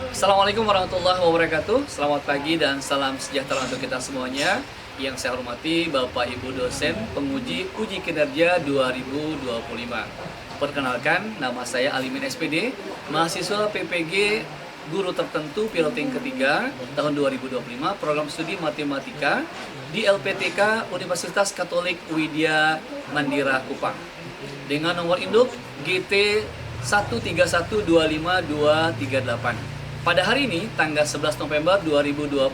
Assalamualaikum warahmatullahi wabarakatuh. Selamat pagi dan salam sejahtera untuk kita semuanya. Yang saya hormati Bapak Ibu dosen penguji uji kinerja 2025. Perkenalkan, nama saya Alimin SPD, mahasiswa PPG Guru Tertentu Piloting ketiga tahun 2025, program studi matematika di LPTK Universitas Katolik Widya Mandira Kupang. Dengan nomor induk GT 131252238. Pada hari ini, tanggal 11 November 2025,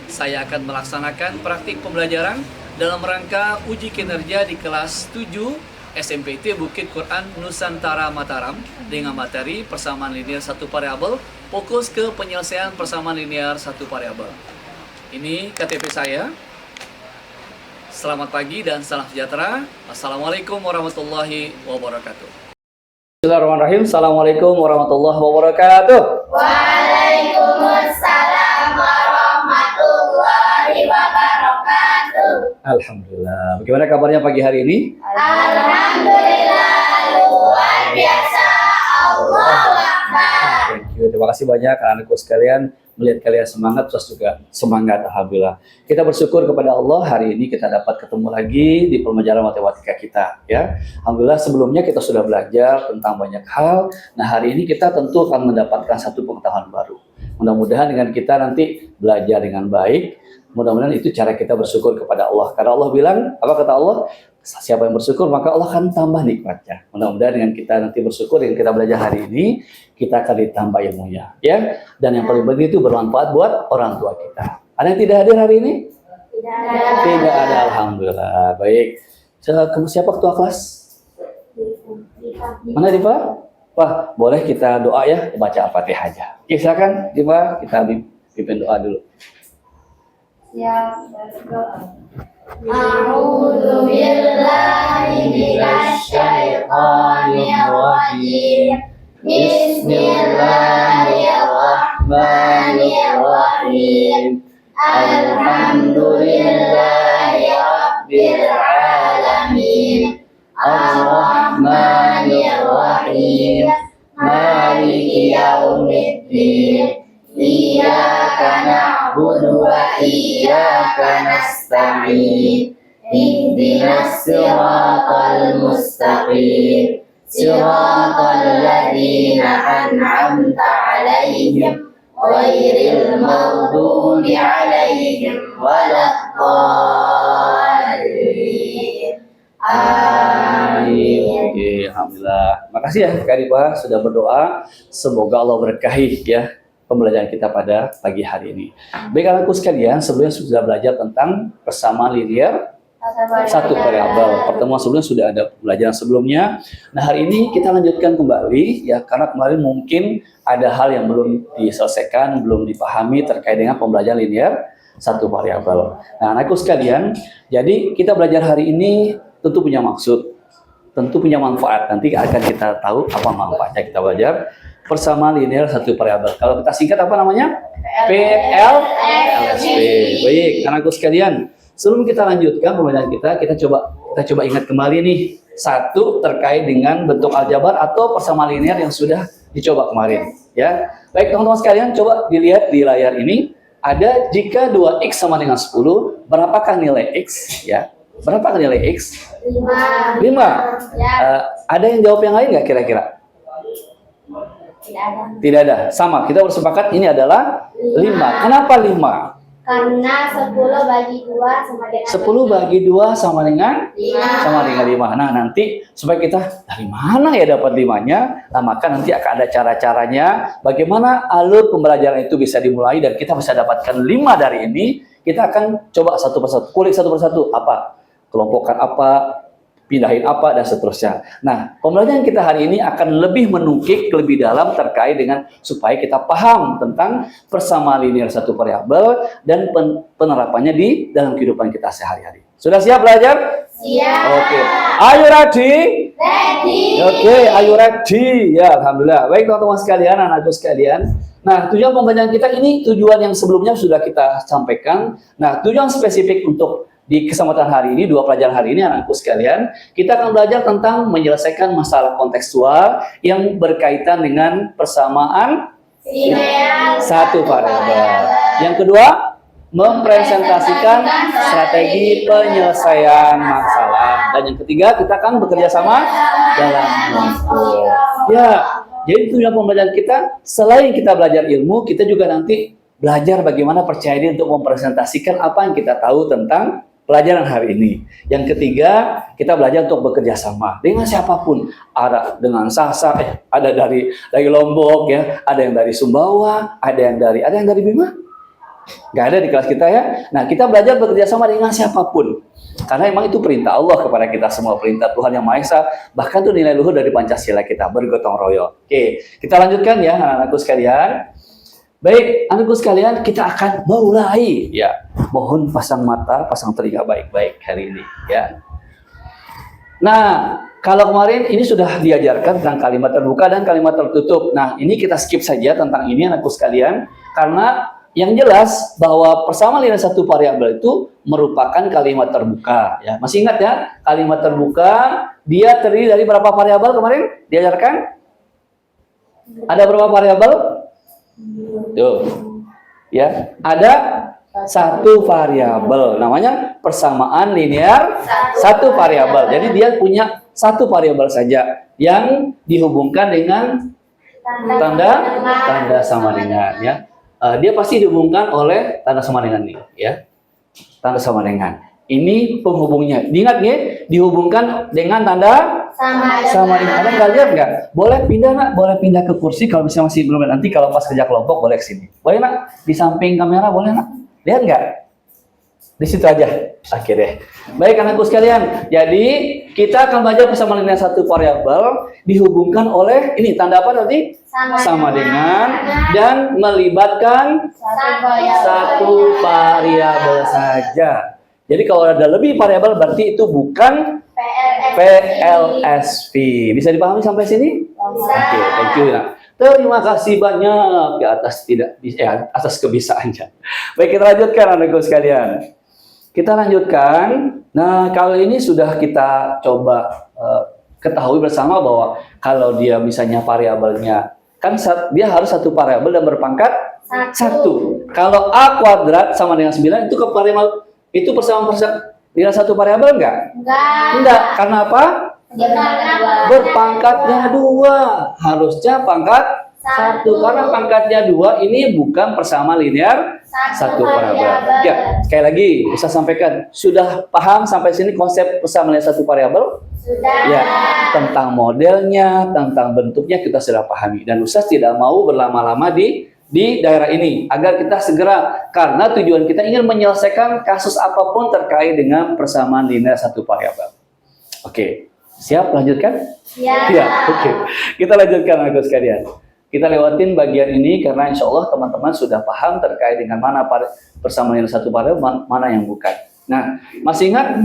saya akan melaksanakan praktik pembelajaran dalam rangka uji kinerja di kelas 7 SMPT Bukit Quran Nusantara Mataram dengan materi persamaan linear satu variabel, fokus ke penyelesaian persamaan linear satu variabel. Ini KTP saya. Selamat pagi dan salam sejahtera. Assalamualaikum warahmatullahi wabarakatuh. Bismillahirrahmanirrahim. Assalamualaikum warahmatullahi wabarakatuh. Waalaikumsalam warahmatullahi wabarakatuh. Alhamdulillah. Bagaimana kabarnya pagi hari ini? Alhamdulillah luar biasa. Allahu Akbar. Thank you. Terima kasih banyak anak-anakku sekalian. Melihat kalian semangat, terus juga semangat. Alhamdulillah. Kita bersyukur kepada Allah hari ini kita dapat ketemu lagi di pembelajaran matematika kita. Ya, Alhamdulillah sebelumnya kita sudah belajar tentang banyak hal. Nah hari ini kita tentu akan mendapatkan satu pengetahuan baru. Mudah-mudahan dengan kita nanti belajar dengan baik. Mudah-mudahan itu cara kita bersyukur kepada Allah. Karena Allah bilang, apa kata Allah? Siapa yang bersyukur maka Allah akan tambah nikmatnya. Mudah-mudahan dengan kita nanti bersyukur yang kita belajar hari ini, kita akan ditambah ilmunya, ya. Dan yang paling penting itu bermanfaat buat orang tua kita. Ada yang tidak hadir hari ini? Tidak ada. Alhamdulillah. Baik. Siapa ketua kelas? Mana Diva? Wah, boleh kita doa ya, baca Al-Fatihah aja. Oke, silakan Diva, kita pimpin doa dulu. A'udzu billahi minasy syaithanir rajim. Bismillahirrahmanirrahim. Alhamdulillahi rabbil alamin. Ar-Rahmanir Rahim. Maliki yaumiddin. Iyyaka na'budu wa iyyaka nasta'in. Ihdinas siratal mustaqim. Siratal ladzina an'amta 'alaihim ghairil maghdubi 'alaihim waladdallin. Amin. Oke, alhamdulillah. Makasih ya Kak Diva sudah berdoa. Semoga Allah berkahi ya pembelajaran kita pada pagi hari ini. Baik anakku sekalian, sebelumnya sudah belajar tentang persamaan linear satu variabel. Pertemuan sebelumnya sudah ada pembelajaran sebelumnya. Nah hari ini kita lanjutkan kembali ya, karena kemarin mungkin ada hal yang belum diselesaikan, belum dipahami terkait dengan pembelajaran linear satu variabel. Nah anakku sekalian, jadi kita belajar hari ini tentu punya maksud, tentu punya manfaat. Nanti akan kita tahu apa manfaatnya kita belajar persamaan linear satu variabel. Kalau kita singkat apa namanya? PLSP. Baik, anakku sekalian, sebelum kita lanjutkan pembelajaran kita coba ingat kembali nih. Satu terkait dengan bentuk aljabar atau persamaan linear yang sudah dicoba kemarin, ya. Baik, teman-teman sekalian, coba dilihat di layar ini. Ada jika 2x sama dengan 10, berapakah nilai x, ya? Berapakah nilai x? 5. 5. Ada yang jawab yang lain nggak kira-kira? Tidak ada. Sama, kita bersepakat ini adalah 5. Kenapa 5? Karena 10 bagi 2 sama dengan 10 bagi 2 sama dengan 5. 5. Nah, nanti supaya kita dari mana ya dapat 5-nya? Nah, maka nanti akan ada cara-caranya bagaimana alur pembelajaran itu bisa dimulai dan kita bisa dapatkan 5 dari ini. Kita akan coba satu persatu, kulik satu persatu apa? Kelompokkan apa? Pindahin apa dan seterusnya. Nah, pembelajaran kita hari ini akan lebih menukik lebih dalam terkait dengan supaya kita paham tentang persamaan linear satu variabel dan penerapannya di dalam kehidupan kita sehari-hari. Sudah siap belajar? Siap. Oke. Are you ready? Ready. Oke, are you ready? Ya, alhamdulillah. Baik teman-teman sekalian, anak-anakku sekalian. Nah, tujuan pembelajaran kita ini tujuan yang sebelumnya sudah kita sampaikan. Nah, tujuan spesifik untuk di kesempatan hari ini, dua pelajaran hari ini anak-anakku sekalian, kita akan belajar tentang menyelesaikan masalah kontekstual yang berkaitan dengan persamaan Linear. Satu variabel. Yang kedua, mempresentasikan strategi penyelesaian masalah. Dan yang ketiga, kita akan bekerja sama dalam kelompok. Ya, jadi tujuan pembelajaran kita, selain kita belajar ilmu, kita juga nanti belajar bagaimana percaya diri untuk mempresentasikan apa yang kita tahu tentang pelajaran hari ini. Yang ketiga, kita belajar untuk bekerja sama dengan siapapun. Ada dengan Sasa, ada dari Lombok ya, ada yang dari Sumbawa, ada yang dari Bima. Nggak ada di kelas kita ya. Nah, kita belajar bekerja sama dengan siapapun. Karena memang itu perintah Allah kepada kita semua, perintah Tuhan Yang Maha Esa. Bahkan itu nilai luhur dari Pancasila kita, bergotong royong. Oke, kita lanjutkan ya anak-anakku sekalian. Baik, anakku sekalian, kita akan mulai ya. Mohon pasang mata, pasang telinga baik-baik hari ini ya. Nah, kalau kemarin ini sudah diajarkan tentang kalimat terbuka dan kalimat tertutup. Nah, ini kita skip saja tentang ini anakku sekalian, karena yang jelas bahwa persamaan nilai satu variabel itu merupakan kalimat terbuka ya. Masih ingat ya, kalimat terbuka dia terdiri dari berapa variabel kemarin diajarkan? Ada berapa variabel? Tuh. Ya, ada satu variabel, namanya persamaan linear satu variabel. Jadi dia punya satu variabel saja yang dihubungkan dengan tanda sama dengan ya. Dia pasti dihubungkan oleh tanda sama dengan ini ya. Tanda sama dengan. Ini penghubungnya. Diingat nggak? Dihubungkan dengan tanda sama dengan. Ada nggak lihat nggak? Boleh pindah nak, boleh pindah ke kursi kalau misalnya masih belum. Nanti kalau pas kerja kelompok boleh ke sini. Boleh nak? Di samping kamera boleh nak? Lihat nggak? Di situ aja. Akhirnya. Baik anakku sekalian. Jadi kita akan belajar persamaan linear satu variabel dihubungkan oleh ini tanda apa tadi? Sama dengan dan melibatkan satu variabel saja. Jadi kalau ada lebih variabel berarti itu bukan PLSV. Bisa dipahami sampai sini? Oke, thank you ya. Terima kasih banyak atas kebisaannya. Baik, kita lanjutkan anakku sekalian. Kita lanjutkan. Nah, kali ini sudah kita coba ketahui bersama bahwa kalau dia misalnya variabelnya kan dia harus satu variabel dan berpangkat satu. Kalau A kuadrat sama dengan 9 itu ke variabel itu persamaan dengan satu variabel enggak? Enggak. Karena apa? Berpangkatnya 2. Harusnya pangkat 1. Karena pangkatnya 2 ini bukan persamaan linear satu variabel. Ya, sekali lagi bisa sampaikan. Sudah paham sampai sini konsep persamaan linear satu variabel? Sudah. Ya, tentang modelnya, tentang bentuknya kita sudah pahami. Dan Ustaz tidak mau berlama-lama di daerah ini agar kita segera, karena tujuan kita ingin menyelesaikan kasus apapun terkait dengan persamaan linear satu variabel. Oke, siap lanjutkan? Ya, oke. Kita lanjutkan anakku sekalian. Kita lewatin bagian ini karena insya Allah teman-teman sudah paham terkait dengan mana persamaan linear satu variabel, mana yang bukan. Nah, masih ingat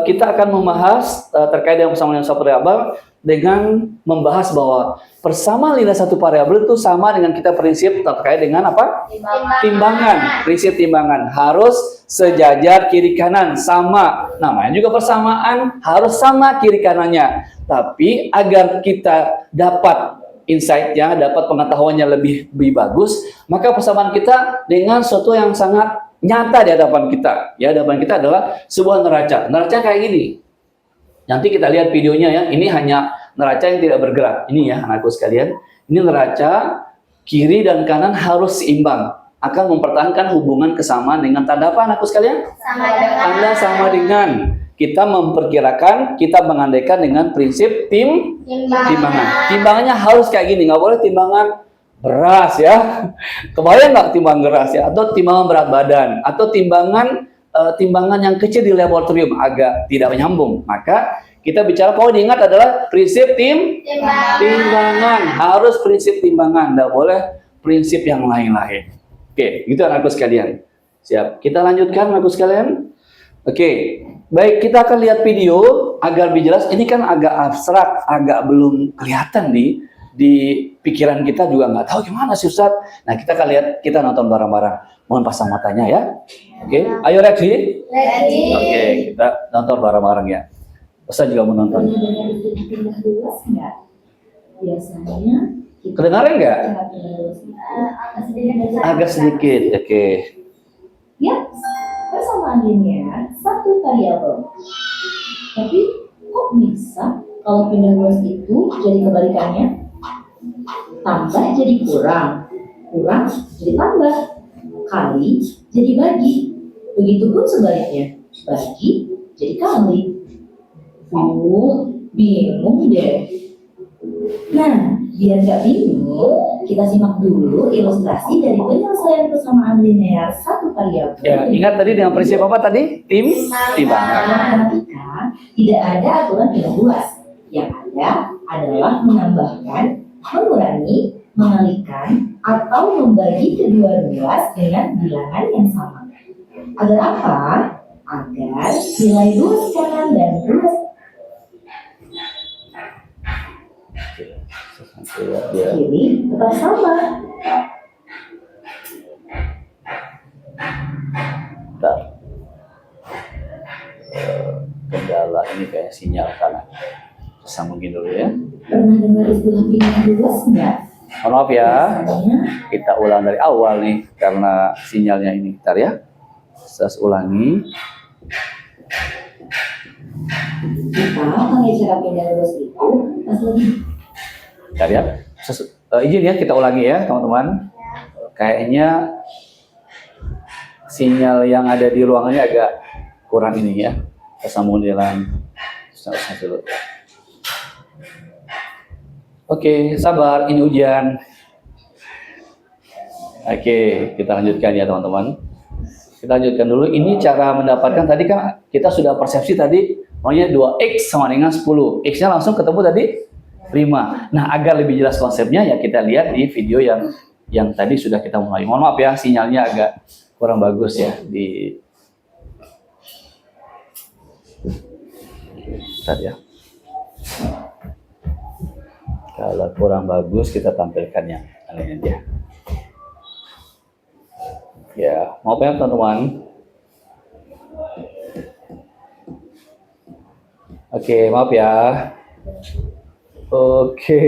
kita akan membahas terkait dengan persamaan linear satu variabel dengan membahas bahwa persamaan linear satu variabel itu sama dengan kita prinsip terkait dengan apa? Timbangan. Prinsip timbangan harus sejajar kiri kanan, sama. Namanya juga persamaan harus sama kiri kanannya. Tapi agar kita dapat insight-nya, dapat pengetahuannya lebih bagus, maka persamaan kita dengan sesuatu yang sangat nyata di hadapan kita. Ya, hadapan kita adalah sebuah neraca. Neraca kayak gini. Nanti kita lihat videonya ya. Ini hanya neraca yang tidak bergerak. Ini ya anakku sekalian. Ini neraca kiri dan kanan harus seimbang. Akan mempertahankan hubungan kesamaan dengan tanda apa anakku sekalian? Tanda sama dengan. Kita memperkirakan, kita mengandaikan dengan prinsip timbangan. Timbangannya harus kayak gini. Nggak boleh timbangan beras ya. Kebayang nggak timbangan beras ya? Atau timbangan berat badan? Atau timbangan yang kecil di laboratorium agak tidak menyambung. Maka kita bicara poin ingat adalah prinsip timbangan. Harus prinsip timbangan, tidak boleh prinsip yang lain-lain. Oke, gitu anakku sekalian. Siap. Kita lanjutkan anakku sekalian. Oke. Baik, kita akan lihat video agar lebih jelas. Ini kan agak abstrak, agak belum kelihatan di pikiran kita juga nggak tahu gimana sih Ustaz. Nah, kita akan lihat, kita nonton bareng-bareng. Mohon pasang matanya ya. Oke, ayo ready? Ready. Oke, kita nonton bareng-bareng ya. Ustaz juga menonton. Biasanya Kedengaran nggak? Agak sedikit. Agak sedikit. Oke. Ya, persamaan linear satu variabel. Tapi kok bisa kalau pindah ruas itu jadi kebalikannya? Tambah jadi kurang, kurang jadi tambah, kali jadi bagi. Begitupun sebaliknya, bagi jadi kali. Bingung deh. Nah, biar gak bingung, kita simak dulu ilustrasi dari penyelesaian persamaan linear satu variabel. Ya, ingat tadi dengan prinsip apa tadi? Timbangan. Matematika tidak ada aturan pindah ruas. Yang ada adalah menambahkan, mengurangi, mengalihkan, atau membagi kedua ruas dengan bilangan yang sama. Agar apa? Agar nilai ruas kanan dan ruas Ya. kiri tetap sama. Bentar. Kendala ini kayak sinyal kanan. Sambungin dulu ya. Pernah dengar istilah pindah ruas nggak? Mohon maaf ya. Misalnya, Kita ulang dari awal nih karena sinyalnya ini. Bentar ya. Saya ulangi. kita pakai cara pindah ruas itu pas lagi Bentar ya. Izin ya kita ulangi ya teman-teman. Kayaknya sinyal yang ada di ruangan ini agak kurang ini ya. Kita sambung dengan dulu. Oke, sabar, ini hujan. Oke, kita lanjutkan ya teman-teman. Kita lanjutkan dulu. Ini cara mendapatkan tadi kan kita sudah persepsi tadi maunya 2x sama dengan 10. X-nya langsung ketemu tadi 5. Nah, agar lebih jelas konsepnya ya kita lihat di video yang tadi sudah kita mulai. Mohon maaf ya, sinyalnya agak kurang bagus ya di Bentar ya. Kalau kurang bagus kita tampilkan yang lain aja. Ya, maaf ya teman-teman. Oke, maaf ya. Oke.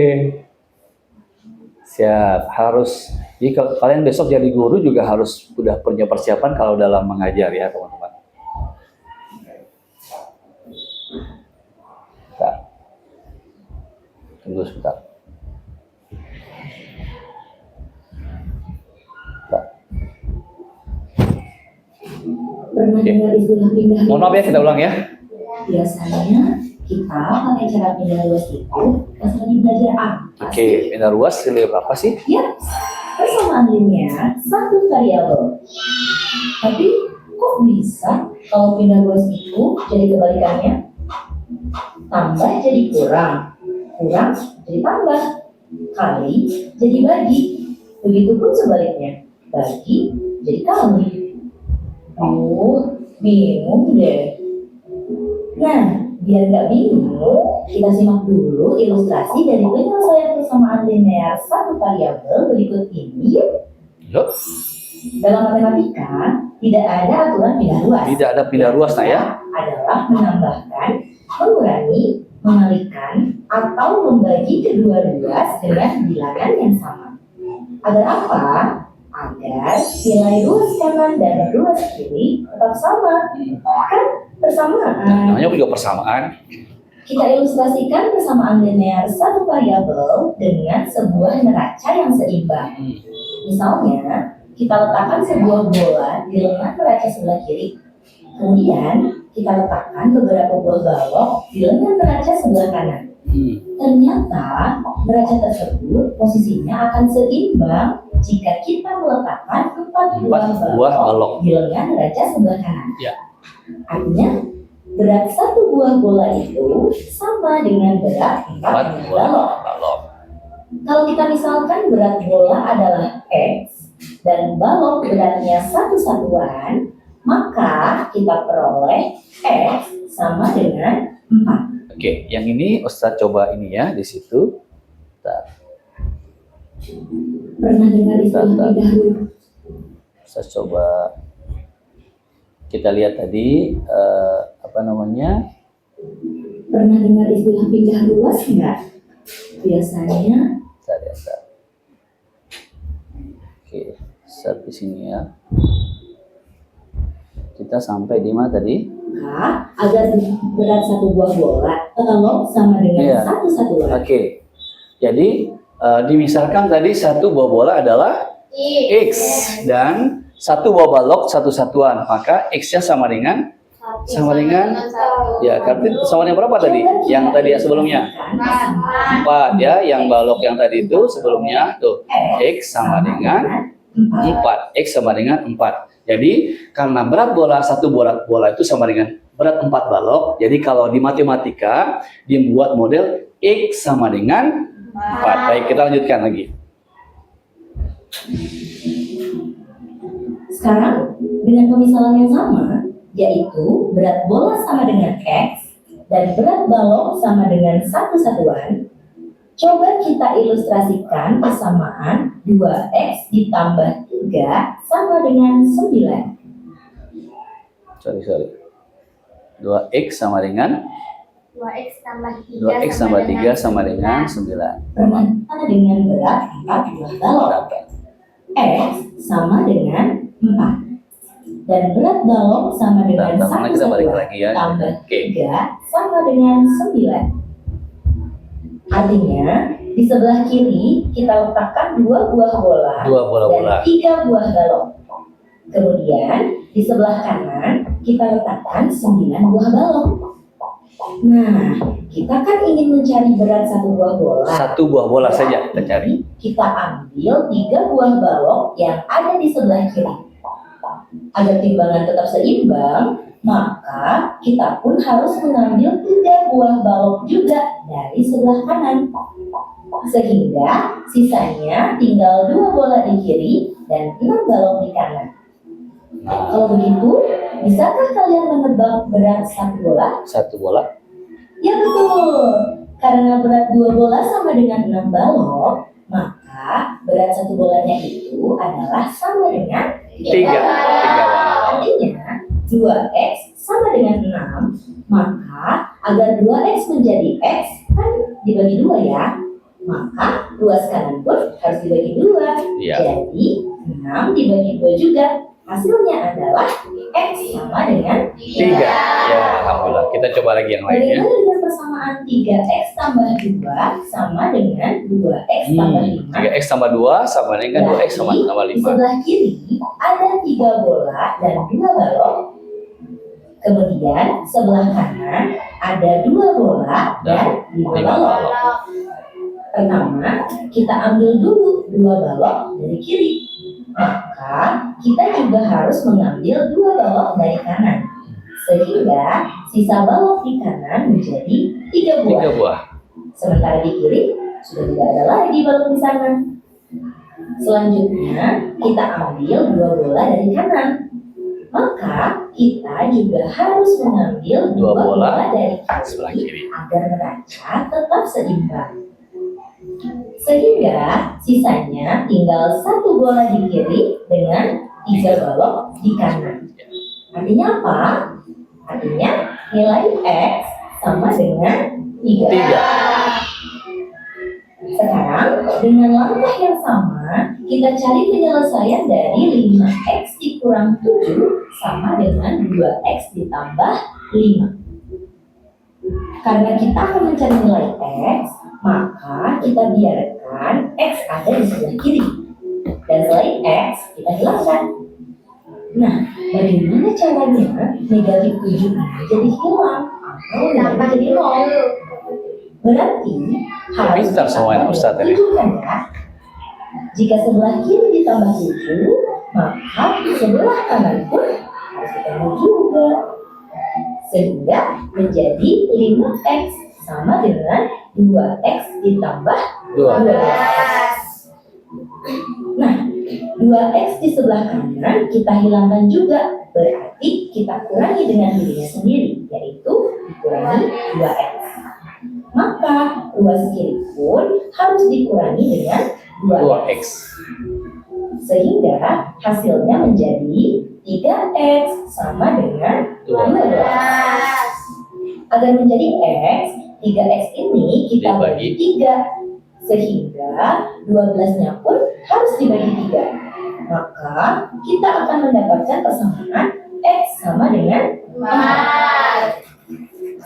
Siap, harus. Jadi kalau kalian besok jadi guru juga harus udah punya persiapan kalau dalam mengajar ya teman-teman. Bentar. Tunggu sebentar. Bentar. pernah dengar istilah pindah Mohon maaf ya, kita ulang ya. Biasanya kita pakai cara pindah ruas itu pas lagi belajar A. Oke, pindah ruas nilai berapa sih? Ya, persamaan linear satu variabel. Tapi kok bisa kalau pindah ruas itu jadi kebalikannya? Tambah jadi kurang, kurang jadi tambah, kali jadi bagi. Begitupun sebaliknya, bagi jadi kali. Bingung deh. Nah, biar nggak bingung, kita simak dulu ilustrasi dari penyelesaian persamaan linear satu variabel berikut ini. Yuk, Dalam matematika, tidak ada aturan pindah ruas. tidak ada pindah ruas nah ya. Adalah menambahkan, mengurangi, mengalihkan, atau membagi kedua ruas dengan bilangan yang sama. Agar apa? Agar nilai ruas kanan dan ruas kiri tetap sama. Kan persamaan. Namanya juga persamaan. Kita ilustrasikan persamaan linear satu variabel dengan sebuah neraca yang seimbang. Misalnya, kita letakkan sebuah bola di lengan neraca sebelah kiri. Kemudian, kita letakkan beberapa buah balok di lengan neraca sebelah kanan. Ternyata, neraca tersebut posisinya akan seimbang jika kita meletakkan 4 buah balok di lengan neraca sebelah kanan. Ya. Artinya, berat satu buah bola itu sama dengan berat 4 buah balok. Kalau kita misalkan berat bola adalah X dan balok beratnya satu satuan, maka kita peroleh X sama dengan 4. Oke, yang ini Ustadz coba ini ya di situ. Bentar. Pernah dengar istilah Bentar. pindah ruas? Ustadz coba kita lihat tadi apa namanya? Pernah dengar istilah pindah ruas nggak? Biasanya Bentar ya, bentar. Oke, set di sini ya. Kita sampai di mana tadi? Maka agar berat satu buah bola kalau sama dengan Iya. satu satuan. Oke. Jadi dimisalkan tadi satu buah bola adalah X dan satu buah balok satu satuan, maka X-nya sama dengan ya, berarti sama dengan berapa tadi? Yang tadi ya sebelumnya 4 ya, yang balok yang tadi itu sebelumnya tuh X sama dengan 4, X sama dengan 4. Jadi karena berat bola satu bola itu sama dengan berat 4 balok, jadi kalau di matematika dia membuat model X sama dengan 4. Baik, kita lanjutkan lagi. Sekarang dengan pemisalan yang sama, yaitu berat bola sama dengan X dan berat balok sama dengan satu satuan. Coba kita ilustrasikan persamaan 2X ditambah 3 sama dengan 9. Sorry. 2X sama dengan 2x tambah 3 2X tambah 3 sama dengan 9. Sama dengan berat 4 buah balok. X sama dengan 4. Dan berat balok sama dengan Bentar, satu kita balik satuan lagi ya. tambah Oke. 3 sama dengan 9. Artinya, di sebelah kiri kita letakkan 2 buah bola, Dua bola-bola. dan 3 buah balok. Kemudian, di sebelah kanan kita letakkan 9 buah balok. Nah, kita kan ingin mencari berat satu buah bola. Satu buah bola saja kita cari. Kita ambil 3 buah balok yang ada di sebelah kiri. Agar timbangan tetap seimbang, maka kita pun harus mengambil 3 buah balok juga dari sebelah kanan. Sehingga sisanya tinggal 2 bola di kiri dan 6 balok di kanan. Nah, Kalau begitu, bisakah kalian menebak berat satu bola? satu bola. Ya betul. Karena berat 2 bola sama dengan 6 balok, maka berat satu bolanya itu adalah sama dengan 3 balok. Artinya 2x sama dengan 6, maka agar 2x menjadi x kan dibagi 2 ya. Maka ruas kanan pun harus dibagi 2. Iya. Jadi 6 dibagi 2 juga. Hasilnya adalah x sama dengan 3. Ya, alhamdulillah. Kita coba lagi yang lainnya. Bagaimana dengan persamaan 3x tambah 2 sama dengan 2x tambah 5? 3X tambah 2 sama dengan 2X sama tambah Di 5. sebelah kiri ada 3 bola dan 2 balok. Kemudian sebelah kanan ada 2 bola dan 5 5 balok. balok. Pertama, kita ambil dulu 2 balok dari kiri. Maka kita juga harus mengambil 2 balok dari kanan. Sehingga sisa balok di kanan menjadi 3 buah. 3 buah. Sementara di kiri sudah tidak ada lagi balok di sana. Selanjutnya kita ambil 2 bola dari kanan. Maka kita juga harus mengambil 2 2 bola dari sebelah kiri kiri. agar neraca tetap seimbang. Sehingga sisanya tinggal 1 bola di kiri dengan 3 balok di kanan. Artinya apa? Artinya nilai X sama dengan 3. Sekarang dengan langkah yang sama kita cari penyelesaian dari 5x dikurang 7 sama dengan 2x ditambah 5. Karena kita akan mencari nilai x, maka kita biarkan x ada di sebelah kiri. Dan selain x, kita hilangkan. Nah, bagaimana caranya negatif 7 ini jadi hilang atau nilainya jadi 0? Berarti harus Pintar semua ditambah Ustaz tadi. 7 kan ya? Jika sebelah kiri ditambah 7, maka sebelah kanan pun harus ditambah juga. Sehingga menjadi 5x sama dengan 2x ditambah 12. Nah, 2x di sebelah kanan kita hilangkan juga. Berarti kita kurangi dengan dirinya sendiri, yaitu dikurangi 2x. Maka ruas kiri pun harus dikurangi dengan 2x. 2X. Sehingga hasilnya menjadi 3x sama dengan 12. Agar menjadi x, 3x ini kita bagi 3. Sehingga 12-nya pun harus dibagi 3. maka kita akan mendapatkan persamaan X sama dengan 4.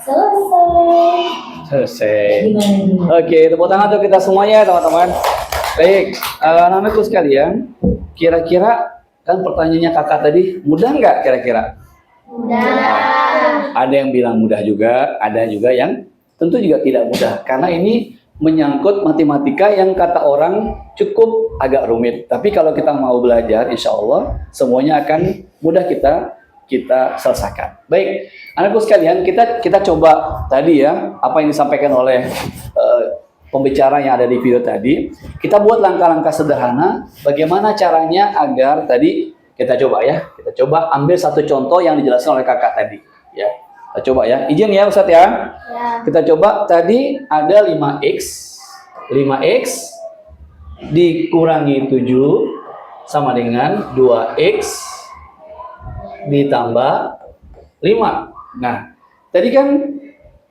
selesai. Selesai. Gimana ini? Oke, tepuk tangan untuk kita semuanya ya teman-teman. Baik, anak-anakku sekalian, kira-kira kan pertanyaannya kakak tadi mudah nggak kira-kira? Mudah. Ada yang bilang mudah juga, ada juga yang tentu juga tidak mudah. Karena ini menyangkut matematika yang kata orang cukup agak rumit. Tapi kalau kita mau belajar, insya Allah semuanya akan mudah kita selesaikan. Baik, anakku sekalian, kita coba tadi ya apa yang disampaikan oleh pembicara yang ada di video tadi. Kita buat langkah-langkah sederhana bagaimana caranya agar tadi kita coba ya. Kita coba ambil satu contoh yang dijelaskan oleh kakak tadi ya. Kita coba ya. Izin ya Ustadz ya. Ya. Kita coba tadi ada 5x. 5x dikurangi 7 sama dengan 2x ditambah 5. Nah, tadi kan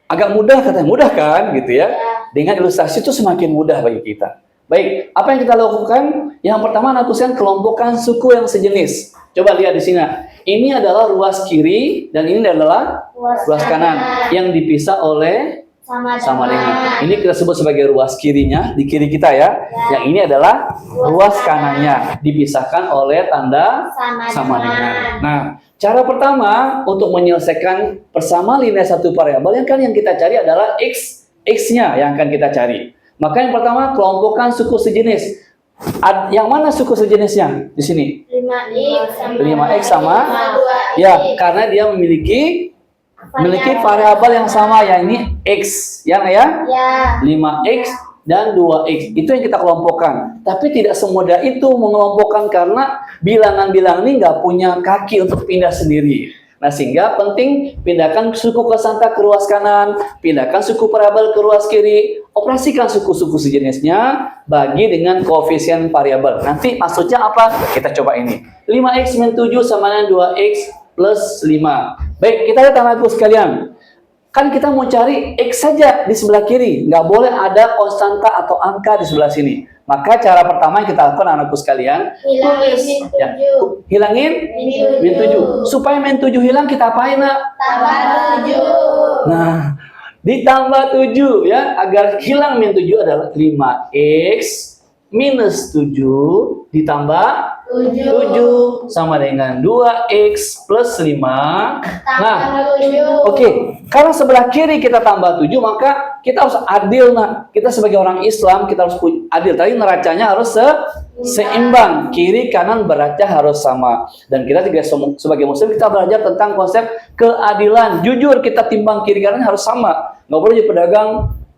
agak mudah katanya, mudah kan gitu ya. Dengan ilustrasi itu semakin mudah bagi kita. Baik, apa yang kita lakukan? Yang pertama, lakukan kelompokkan suku yang sejenis. Coba lihat di sini. Ini adalah ruas kiri dan ini adalah ruas kanan yang dipisah oleh sama dengan. Ini kita sebut sebagai ruas kirinya di kiri kita ya. Yang ini adalah ruas kanannya dipisahkan oleh tanda sama dengan. Nah, cara pertama untuk menyelesaikan persamaan linear satu variabel yang kita cari adalah X-nya yang akan kita cari. Maka yang pertama kelompokkan suku sejenis. Yang mana suku sejenisnya di sini? 5x sama 2x. ya, karena dia memiliki variabel yang sama ya, ini X ya ya. 5x dan 2x itu yang kita kelompokkan. Tapi tidak semudah itu mengelompokkan karena bilangan-bilangan ini nggak punya kaki untuk pindah sendiri. Nah, sehingga penting pindahkan suku konstan ke ruas kanan, pindahkan suku variabel ke ruas kiri, operasikan suku-suku sejenisnya, bagi dengan koefisien variabel. Nanti maksudnya apa? Kita coba ini. 5x min 7 sama dengan 2x plus 5. Baik, kita lihat anakku sekalian. Kan kita mau cari x saja di sebelah kiri, nggak boleh ada konstanta atau angka di sebelah sini. Maka cara pertama yang kita lakukan anakku sekalian, hilangin min 7. Supaya min 7 hilang kita apain nak? Tambah 7. Nah, ditambah 7 ya, agar hilang min 7 adalah 5x minus 7 ditambah 7 sama dengan 2x plus 5. Nah, oke, karena sebelah kiri kita tambah 7, maka kita harus adil. Nah, kita sebagai orang Islam, kita harus adil. Tadi neracanya harus seimbang. Kiri kanan beraca harus sama. Dan kita juga sebagai muslim, kita belajar tentang konsep keadilan. Jujur, kita timbang kiri kanan harus sama. Nggak boleh jadi pedagang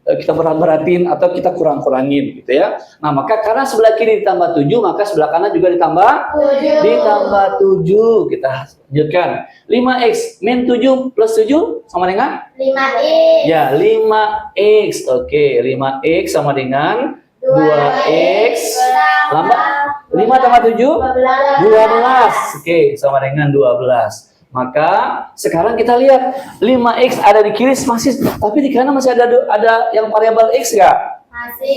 kita berat-beratin atau kita kurang-kurangin gitu ya. Nah, maka karena sebelah kiri ditambah 7, maka sebelah kanan juga ditambah 7. Kita lanjutkan. 5x min 7 plus 7 sama dengan 5x. ya, 5x. Oke, 5x sama dengan 2x tambah 5 tambah 7 12. Oke, sama dengan 12. Maka sekarang kita lihat 5x ada di kiri masih, tapi di kanan masih ada yang variabel x nggak?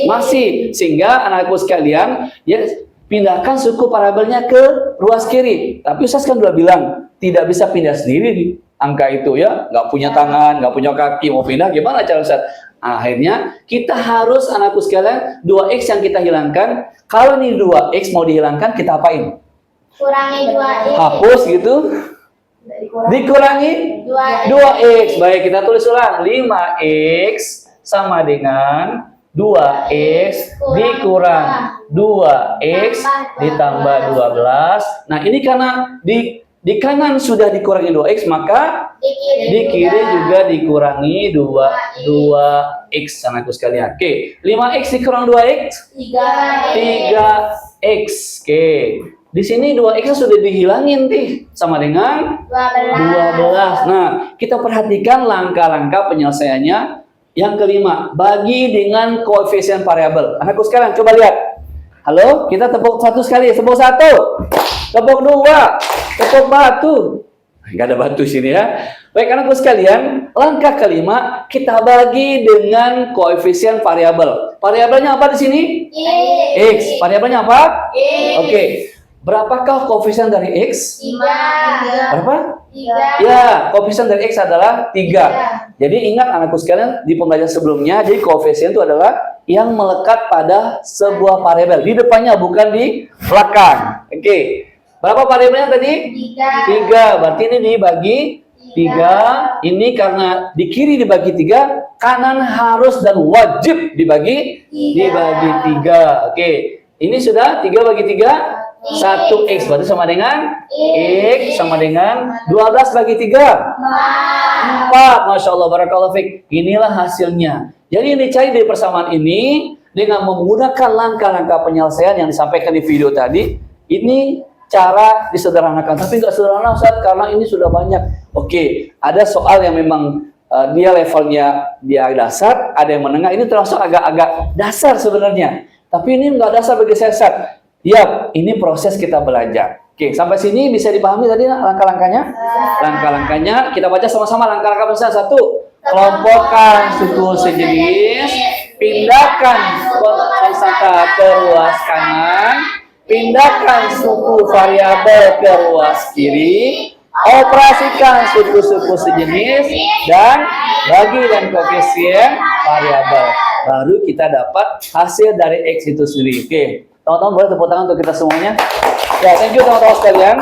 Masih. Sehingga anakku sekalian ya, pindahkan suku variabelnya ke ruas kiri. Tapi Ustaz kan udah bilang tidak bisa pindah sendiri di angka itu ya, nggak punya tangan, nggak punya kaki, mau pindah gimana cara Ustaz? Akhirnya kita harus anakku sekalian 2x yang kita hilangkan. Kalau ini 2x mau dihilangkan kita apain? Kurangi 2x. Hapus gitu. Dikurangi 2x. Baik, kita tulis ulang. 5x sama dengan 2x dikurang 2x ditambah 12. Nah, ini karena di kanan sudah dikurangi 2x, maka di kiri juga dikurangi 2x anakku sekalian. Oke, 5x dikurang 2x 3x. Oke. Di sini 2x sudah dihilangin sama dengan 12. Nah, kita perhatikan langkah-langkah penyelesaiannya. Yang kelima, bagi dengan koefisien variabel. Anakku sekalian, coba lihat. Halo, kita tepuk satu sekali. Tepuk satu, tepuk dua, tepuk batu. Nggak ada batu sini ya. Baik, anakku sekalian, langkah kelima, kita bagi dengan koefisien variabel. Variabelnya apa di sini? X. Variabelnya apa? X. Oke. Berapakah koefisien dari X? 3. Berapa? 3. Ya, koefisien dari X adalah 3. Jadi ingat anakku sekalian, di pembelajaran sebelumnya, jadi koefisien itu adalah yang melekat pada sebuah variabel. Di depannya, bukan di belakang. Oke. Berapa variabelnya tadi? 3. Berarti ini dibagi 3. Ini karena di kiri dibagi 3, kanan harus dan wajib dibagi 3. Oke. Ini sudah 3 bagi 3. 1x berarti sama dengan X sama dengan 12 bagi 3. 4. Masya Allah, barakallahu fiik. Inilah hasilnya. Jadi yang dicari dari persamaan ini dengan menggunakan langkah-langkah penyelesaian yang disampaikan di video tadi. Ini cara disederhanakan, tapi nggak sederhana Ustaz, karena ini sudah banyak. Oke, ada soal yang memang dia levelnya dia dasar, ada yang menengah. Ini termasuk agak-agak dasar sebenarnya. Tapi ini nggak dasar bagi sesat. Ya, ini proses kita belajar. Oke, sampai sini bisa dipahami tadi langkah-langkahnya? Langkah-langkahnya kita baca sama-sama. Langkah-langkah besar. 1. Kelompokkan suku sejenis. Pindahkan konstan ke ruas kanan. Pindahkan suku variabel ke ruas kiri. Operasikan suku-suku sejenis dan bagi dan koefisien variabel. Baru kita dapat hasil dari X itu sendiri. Oke. Teman-teman boleh tepuk tangan untuk kita semuanya. Ya, thank you teman-teman sekalian.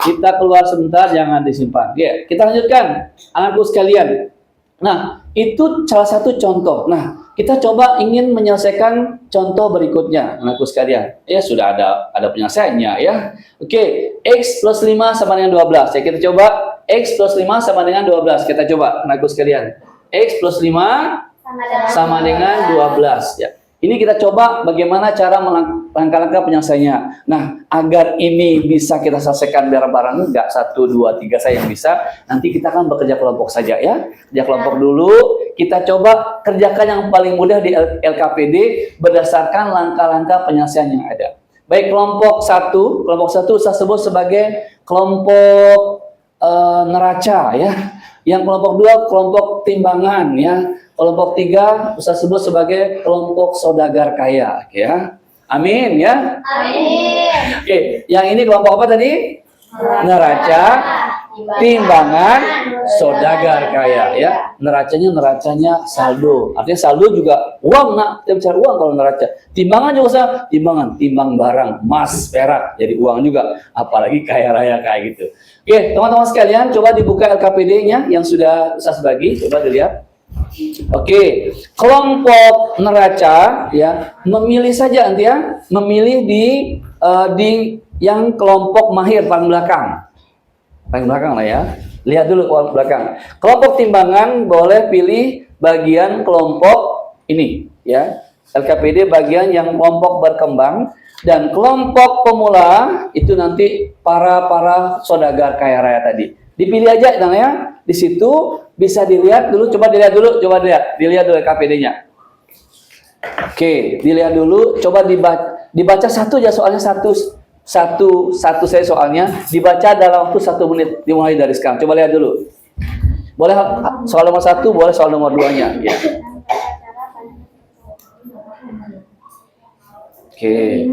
Kita keluar sebentar, jangan disimpan. Ya, kita lanjutkan, anakku sekalian. Nah, itu salah satu contoh. Nah, kita coba ingin menyelesaikan contoh berikutnya, anakku sekalian. Ya, sudah ada penyelesaiannya ya. Oke, X plus 5 sama dengan 12. Ya, kita coba X plus 5 sama dengan 12. Kita coba, anakku sekalian. X plus 5 sama dengan 12 ya. Ini kita coba bagaimana cara langkah-langkah penyelesaiannya. Nah, agar ini bisa kita selesaikan bareng-bareng, enggak 1, 2, 3 saya yang bisa. Nanti kita akan bekerja kelompok saja ya. Kerja kelompok dulu. Kita coba kerjakan yang paling mudah di LKPD berdasarkan langkah-langkah penyelesaian yang ada. Baik, kelompok 1 saya sebut sebagai kelompok neraca ya. Yang kelompok 2 kelompok timbangan ya. Kelompok 3 bisa sebut sebagai kelompok saudagar kaya, ya. Amin, ya. Amin. Oke, yang ini kelompok apa tadi? Neraca, timbangan, saudagar kaya, ya. Neracanya saldo. Artinya saldo juga uang, nak. Kita bicara uang kalau neraca. Timbangan juga sama, timbang barang, emas, perak, jadi uang juga. Apalagi kaya raya kayak gitu. Oke, teman-teman sekalian, coba dibuka LKPD-nya yang sudah saya bagi, coba dilihat. Oke, kelompok neraca ya memilih saja nanti ya, memilih di yang kelompok mahir paling belakang lah ya. Lihat dulu kelompok belakang. Kelompok timbangan boleh pilih bagian kelompok ini ya. LKPD bagian yang kelompok berkembang dan kelompok pemula itu nanti para saudagar kaya raya tadi. Dipilih aja namanya di situ. Bisa dilihat dulu, coba dilihat dulu KPD-nya. Oke, dilihat dulu, coba dibaca satu aja soalnya satu saya soalnya dibaca dalam waktu 1 menit dimulai dari sekarang. Coba lihat dulu. Boleh soal nomor 1, boleh soal nomor 2-nya. Ya. Oke,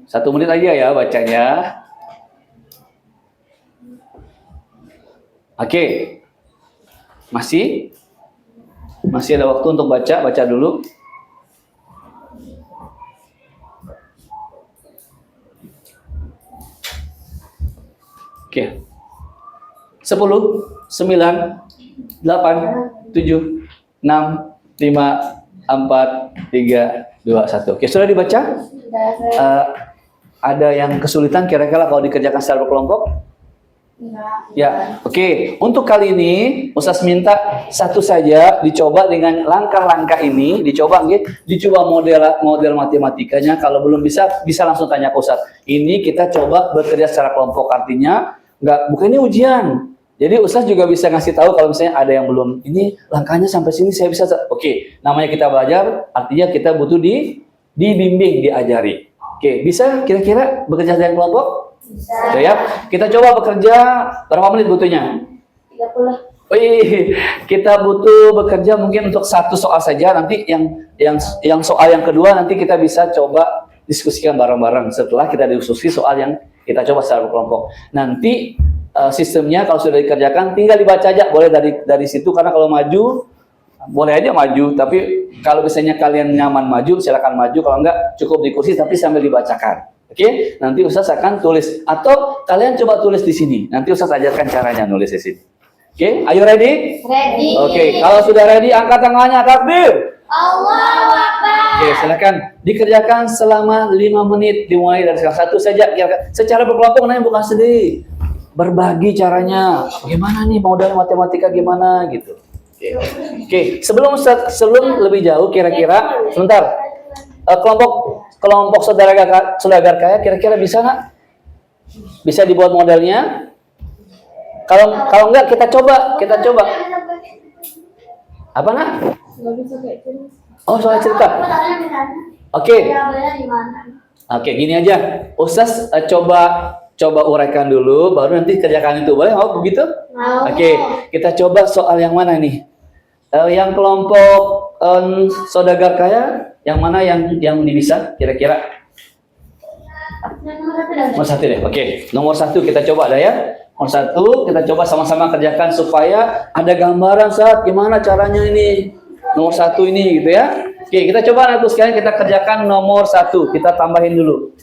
1 menit aja ya bacanya. Oke, masih ada waktu untuk baca dulu. Oke, 10, 9, 8, 7, 6, 5, 4, 3, 2, 1. Oke, sudah dibaca? Ada yang kesulitan kira-kira kalau dikerjakan secara berkelompok? Ya, oke. Untuk kali ini Ustaz minta satu saja dicoba dengan langkah-langkah ini, dicoba model matematikanya. Kalau belum bisa langsung tanya ke Ustaz. Ini kita coba bekerja secara kelompok, artinya bukan ini ujian. Jadi Ustaz juga bisa ngasih tahu kalau misalnya ada yang belum, ini langkahnya sampai sini saya bisa. Oke, namanya kita belajar, artinya kita butuh dibimbing, diajari. Oke, bisa kira-kira bekerja dengan kelompok? Bisa. Ya, kita coba bekerja berapa menit butuhnya? 30. Kita butuh bekerja mungkin untuk 1 soal saja. Nanti yang soal yang kedua nanti kita bisa coba diskusikan bareng-bareng setelah kita diskusi soal yang kita coba secara berkelompok. Nanti sistemnya kalau sudah dikerjakan tinggal dibaca aja, boleh dari situ, karena kalau maju boleh aja maju, tapi kalau misalnya kalian nyaman maju silakan maju, kalau enggak cukup di kursi tapi sambil dibacakan. Oke, nanti Ustaz akan tulis atau kalian coba tulis di sini. Nanti Ustaz ajarkan caranya nulis di sini. Oke, are you ready? Ready. Oke, kalau sudah ready angkat tangannya, takbir. Allahu Akbar. Oke, silakan dikerjakan selama 5 menit, dimulai dari salah satu saja. Secara berkelompok, nanti bukan sendiri. Berbagi caranya. Bagaimana nih modal matematika gimana gitu. Oke, sebelum lebih jauh kira-kira sebentar. Kelompok saudara kaya kira-kira bisa nggak? Bisa dibuat modelnya? Kalau enggak kita coba. Apa nak? Oh, soal cerita. Oke. Oke, gini aja. Ustaz coba uraikan dulu, baru nanti kerjakan itu. Boleh? Mau begitu? Mau. Oke, kita coba soal yang mana nih? Yang kelompok saudagar kaya, yang mana yang bisa? Kira-kira? Nomor 1 deh. Oke, nomor 1 kita coba ada ya. Nomor 1 kita coba sama-sama kerjakan supaya ada gambaran saat gimana caranya ini. Nomor 1 ini gitu ya. Oke, kita coba nanti sekalian kita kerjakan nomor 1. Kita tambahin dulu.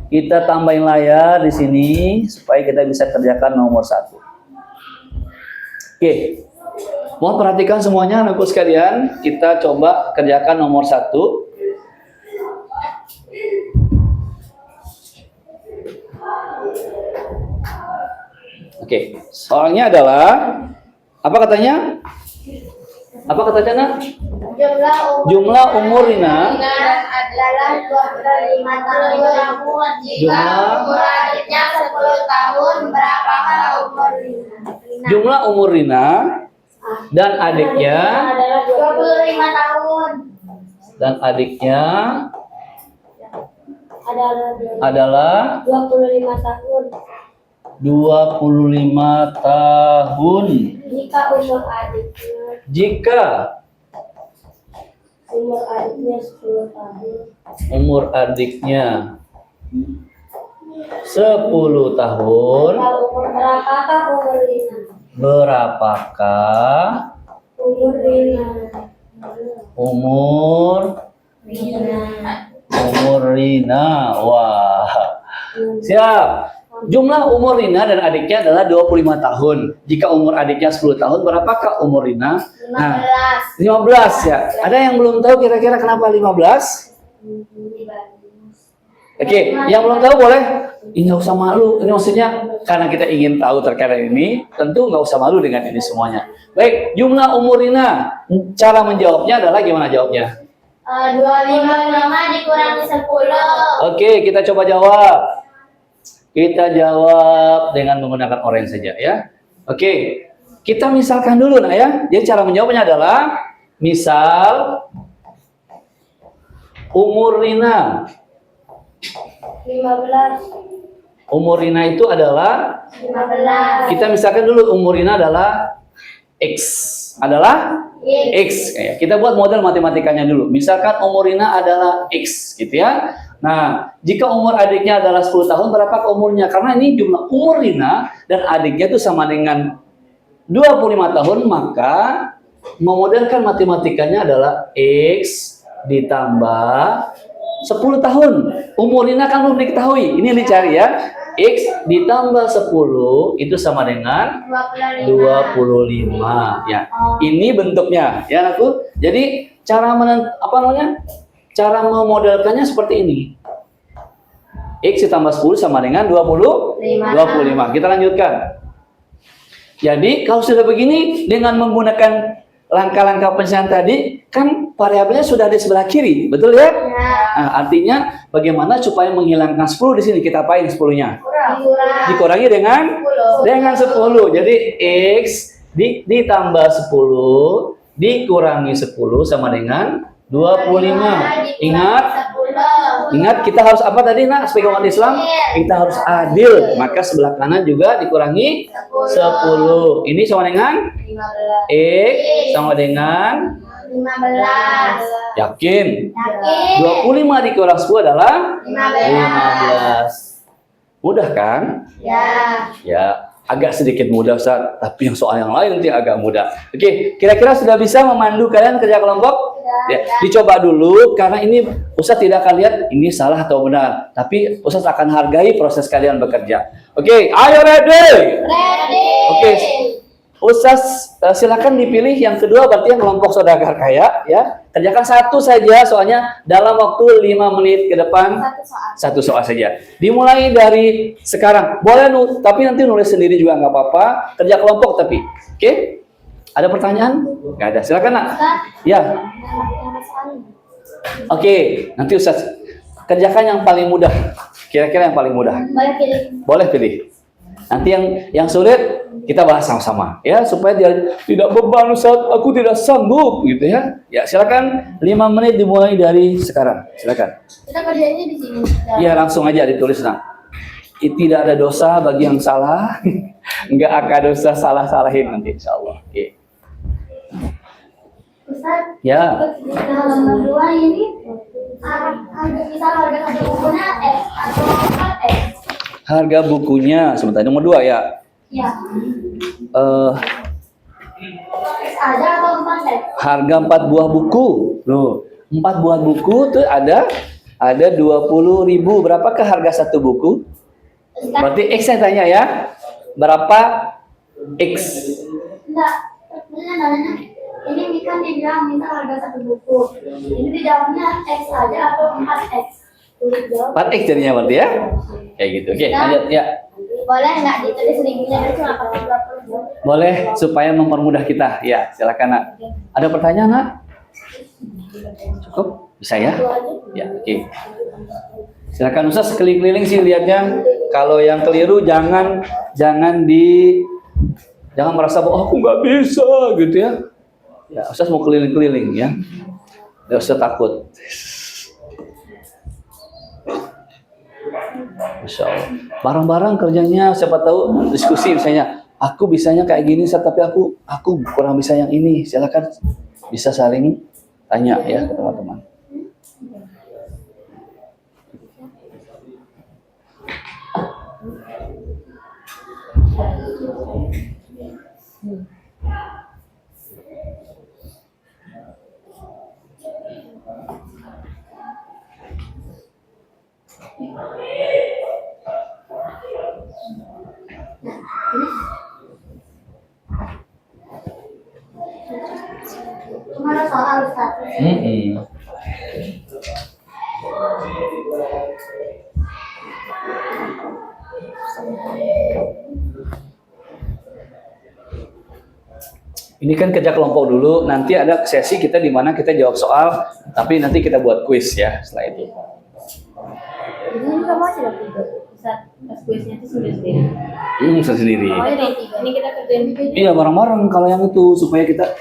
Kita tambahin layar di sini supaya kita bisa kerjakan nomor 1. Oke. Mohon perhatikan semuanya anak-anak sekalian. Kita coba kerjakan nomor 1. Oke, soalnya adalah apa katanya? Apa katanya nak? Jumlah umur Rina adalah 25 tahun. Jika umur adiknya 10 tahun, berapakah umur Rina? Jumlah umur Rina dan adiknya Adalah 25 tahun. dan adiknya Adalah adalah 25 tahun. 25 tahun. Jika umur adiknya Jika 10 tahun. umur adiknya 10 tahun, Berapakah umur Rina? berapakah Umur Rina. umur Rina? Wah, siap. Jumlah umur Rina dan adiknya adalah 25 tahun. Jika umur adiknya 10 tahun, berapakah umur Rina? Nah, 15 ya. Ada yang belum tahu kira-kira kenapa 15? Oke, yang belum tahu boleh. Ini nggak usah malu. Ini maksudnya karena kita ingin tahu terkait ini, tentu nggak usah malu dengan ini semuanya. Baik, jumlah umur Rina. Cara menjawabnya adalah gimana jawabnya? 25 dikurangi 10. Oke, kita coba jawab. Kita jawab dengan menggunakan orange saja ya. Oke, kita misalkan dulu nah ya. Jadi cara menjawabnya adalah misal umur Rina. 15. Umur Rina itu adalah 15. kita misalkan dulu umur Rina adalah X. Adalah X. Ya, kita buat model matematikanya dulu. Misalkan umur Rina adalah X gitu ya. Nah, jika umur adiknya adalah 10 tahun, berapa umurnya? Karena ini jumlah umur Rina dan adiknya itu sama dengan 25 tahun, maka memodelkan matematikanya adalah X ditambah 10 tahun. Umur Rina kan belum diketahui. Ini dicari ya. X ditambah 10 itu sama dengan 25 ya. Ini bentuknya ya anakku. Jadi cara cara memodelkannya seperti ini. X ditambah 10 sama dengan 25. Kita lanjutkan. Jadi kalau sudah begini dengan menggunakan langkah-langkah penyelesaian tadi, kan variabelnya sudah di sebelah kiri, betul ya? Nah, artinya bagaimana supaya menghilangkan 10 di sini? Kita apain 10-nya? Dikurangi dengan 10. Jadi X ditambah 10 dikurangi 10 sama dengan 25. Ingat kita harus apa tadi nak sebagai umat Islam? Kita harus adil. Maka sebelah kanan juga dikurangi 10. Ini sama dengan X sama dengan 15. Yakin? Yakin. 25 dikurang 10 adalah 15. 15. Mudah kan? Ya. Ya, agak sedikit mudah Ustaz, tapi yang soal yang lain nanti agak mudah. Oke, kira-kira sudah bisa memandu kalian kerja kelompok? Ya, dicoba dulu karena ini Ustaz tidak akan lihat ini salah atau benar, tapi Ustaz akan hargai proses kalian bekerja. Oke, ayo ready? Ready. Oke. Ustaz silakan dipilih yang kedua berarti yang kelompok saudagar kaya ya. Kerjakan satu saja soalnya dalam waktu 5 menit ke depan satu soal saja. Dimulai dari sekarang. Boleh tapi nanti nulis sendiri juga nggak apa-apa. Kerja kelompok tapi. Oke? Ada pertanyaan? Nggak ada. Silakan Nak. Ya. Oke, nanti Ustaz kerjakan yang paling mudah. Kira-kira yang paling mudah. Boleh pilih. Boleh pilih. Nanti yang sulit kita bahas sama-sama ya supaya dia tidak beban Ustaz, aku tidak sanggup gitu ya. Ya, silakan 5 menit dimulai dari sekarang. Silakan. Kita kerjanya di sini. Iya, langsung aja ditulis Nak. Tidak ada dosa bagi yang salah. Enggak akan dosa salah-salahin nanti insyaallah. Oke. Ustaz, Ya. dalam berdua ini misal harga satu bukunya X atau 4X. Harga bukunya sebentar nomor 2 ya. Ya. X aja atau 4X? Harga 4 buah buku. Loh, 4 buah buku tuh ada 20.000. Berapakah harga satu buku? Berarti X saya tanya ya. Berapa X? Enggak, sebenarnya nanya ini kan dibilang misal harga satu buku. Ini dijawabnya X aja atau 4X? Tulis jawab. 4X jadinya berarti ya? Kayak gitu. Oke, lanjut ya. Boleh nggak ditulis ribunya dulu cuma 40. Boleh supaya mempermudah kita. Ya, silakan Nak. Ada pertanyaan Nak? Cukup? Bisa ya? Ya, oke. Silakan Ustaz keliling-keliling sih lihatnya. Kalau yang keliru jangan merasa bahwa aku nggak bisa gitu ya. Ya, Ustaz mau keliling-keliling ya. Nggak usah takut. Masya Allah. Bareng-bareng kerjanya, siapa tahu diskusi misalnya, aku bisanya kayak gini, tapi aku kurang bisa yang ini. Silakan bisa saling tanya ya ke teman-teman. Cuma ada soal Ustaz. Ini kan kerja kelompok dulu, nanti ada sesi kita di mana kita jawab soal, tapi nanti kita buat kuis ya setelah itu. Ini kamu masih dapat Ustaz. Pas kuisnya itu sendiri. Sendiri. Oh, ini kita kerjain juga. Iya bareng-bareng kalau yang itu supaya kita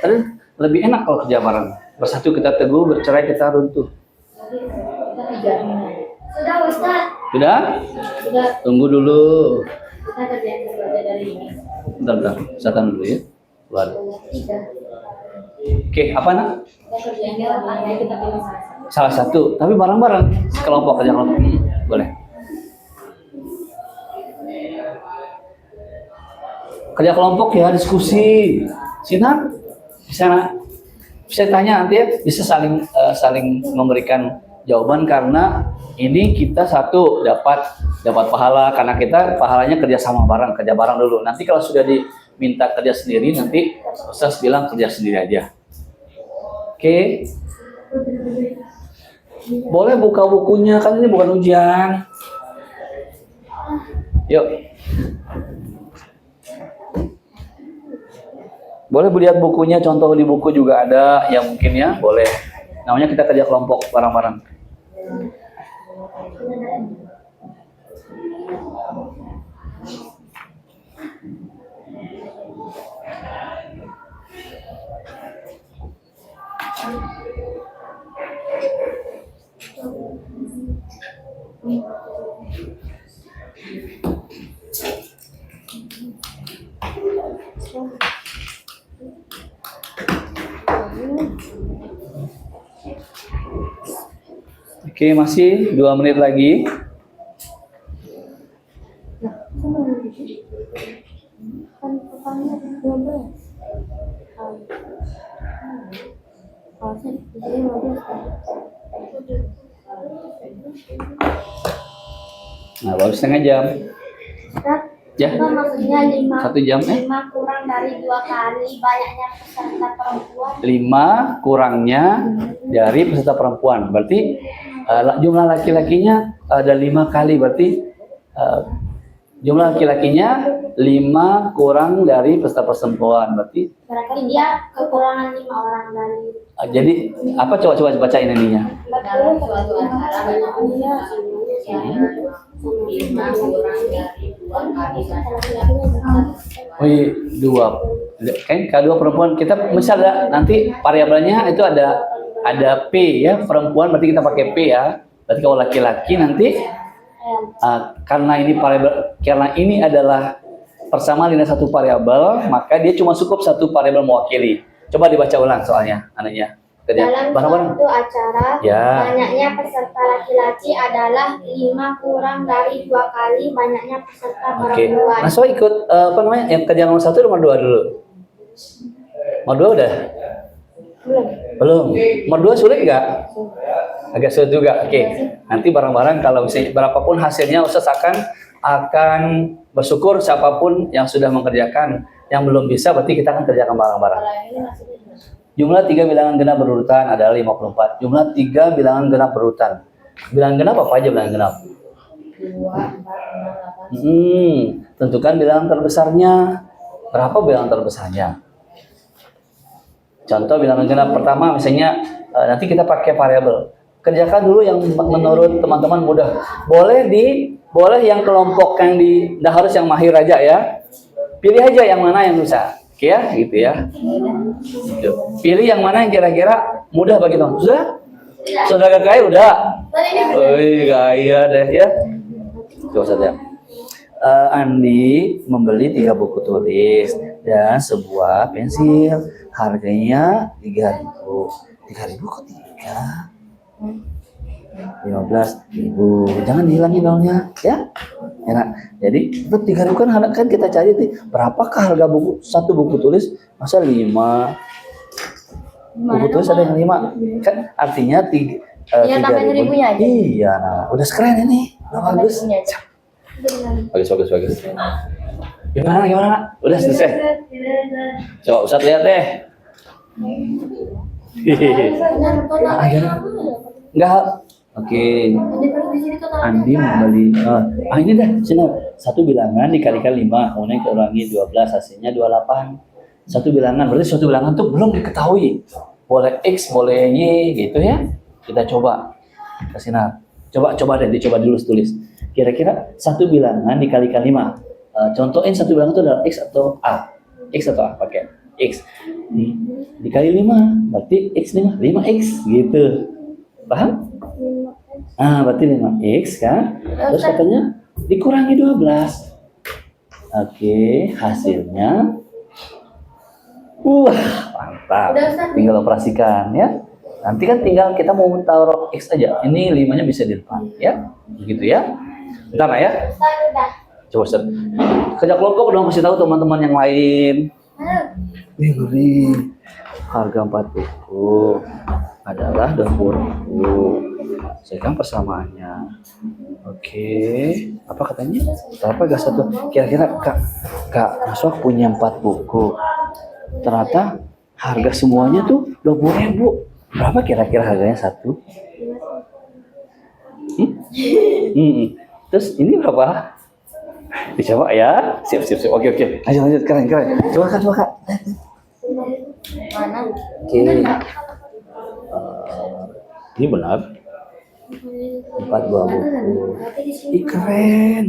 lebih enak kalau kerja bareng. Bersatu kita teguh, bercerai kita runtuh. Kita kerjain. Sudah Ustaz. Sudah? Sudah. Tunggu dulu. Kita kerjain sesuatu dari ini. Bentar, saya dulu ya. Keluar. Tidak. Oke, apa Nak? Kita kerjain lapangan kita pilih salah satu. Salah satu, tapi bareng-bareng. Kelompok kerja kelompok. Boleh. Kerja kelompok ya, diskusi. Sinar? Bisa tanya nanti ya, bisa saling memberikan jawaban karena ini kita satu dapat pahala karena kita pahalanya kerja sama bareng, kerja bareng dulu. Nanti kalau sudah diminta kerja sendiri nanti Ustaz bilang kerja sendiri aja. Oke. Boleh buka bukunya, kan ini bukan ujian. Yuk. Boleh lihat bukunya, contoh di buku juga ada yang mungkin ya, boleh. Namanya kita kerja kelompok bareng-bareng. Oke, masih 2 menit lagi. Nah, baru setengah jam. Ya. Apa maksudnya 5 1 jam 5 kurang dari 2 kali banyaknya peserta perempuan? 5 kurangnya dari peserta perempuan. Berarti jumlah laki-lakinya ada 5 kali. Berarti jumlah laki-lakinya 5 kurang dari peserta perempuan. Berarti Barangkali dia kekurangan 5 orang dari jadi apa, coba bacain ininya. Dalam suatu acara Iya. lima kurang dari 2 kali Oh iya, 2. Kan kedua perempuan kita misalnya nanti variabelnya itu ada P ya, perempuan berarti kita pakai P ya. Berarti kalau laki-laki nanti karena ini adalah persamaan dengan satu variabel, maka dia cuma cukup satu variabel mewakili. Coba dibaca ulang soalnya, anaknya. dalam Bareng-bareng. suatu acara Ya. banyaknya peserta laki-laki adalah 5 kurang dari 2 kali banyaknya peserta Oke. perempuan. Nah, so ikut apa namanya? Yang kerjaan nomor 1 nomor 2 dulu. Nomor 2 udah? Belum. Nomor 2 sulit nggak? Agak sulit juga. Oke. Nanti bareng-bareng kalau misalnya berapapun hasilnya Ustaz akan bersyukur siapapun yang sudah mengerjakan. Yang belum bisa berarti kita akan kerjakan bareng-bareng. Jumlah 3 bilangan genap berurutan adalah 54. Jumlah 3 bilangan genap berurutan. Bilangan genap apa aja bilangan genap? 2, 4, 6, 8. Tentukan bilangan terbesarnya. Berapa bilangan terbesarnya? Contoh bilangan genap pertama misalnya nanti kita pakai variabel. Kerjakan dulu yang menurut teman-teman mudah. Boleh yang kelompok yang dah harus yang mahir aja ya. Pilih aja yang mana yang bisa. Oke ya, gitu ya. Gitu. Pilih yang mana yang kira-kira mudah bagi teman. Sudah kakak udah. Wih, gaya deh ya. Coba saja. Andi membeli 3 buku tulis dan sebuah pensil. Harganya 3.000. 3.000 kok 3? 15.000. Jangan dihilangin nolnya, ya. Enak. Jadi, itu 3.000 kan kita cari nih, berapakah harga satu buku tulis? Masa 5? Buku tulis ada yang 5. Kan artinya 3.000. Iya, nah, udah keren ini. Bagus. Bagus. Gimana? Udah selesai. Coba Ustaz lihat deh. Enggak. Oke. Andi membeli. Ini dah. Sini. Satu bilangan dikalikan 5, kemudian kurangi 12, hasilnya 28. Satu bilangan. Berarti suatu bilangan tuh belum diketahui. Boleh X, boleh Y, gitu ya. Kita coba. Kasih Coba deh, dicoba dulu tulis. Kira-kira satu bilangan dikalikan 5. Contohin satu bilangan itu adalah X atau A. X atau A pakai X. Dikali 5, berarti X 5X gitu. Paham? Berarti 5X kan. Terus katanya dikurangi 12. Oke, hasilnya mantap. Tinggal operasikan ya. Nanti kan tinggal kita mau taruh X aja. Ini 5-nya bisa di depan ya. Begitu ya. Bentar ya. Coba Ustaz. Kerja kelompok dong, kasih tahu teman-teman yang lain. Ngeri. Harga 4 buku adalah 20.000. Sekarang persamaannya. Oke. Apa katanya? Berapa gas satu? Kira-kira Kak Naswak punya 4 buku. Ternyata harga semuanya tuh 20.000. Berapa kira-kira harganya satu? Terus ini berapa? Dicoba ya. Siap. Oke. Lanjut. Keren. Coba Kak. Mana? Oke. Ini benar. 4 buah buku. Keren.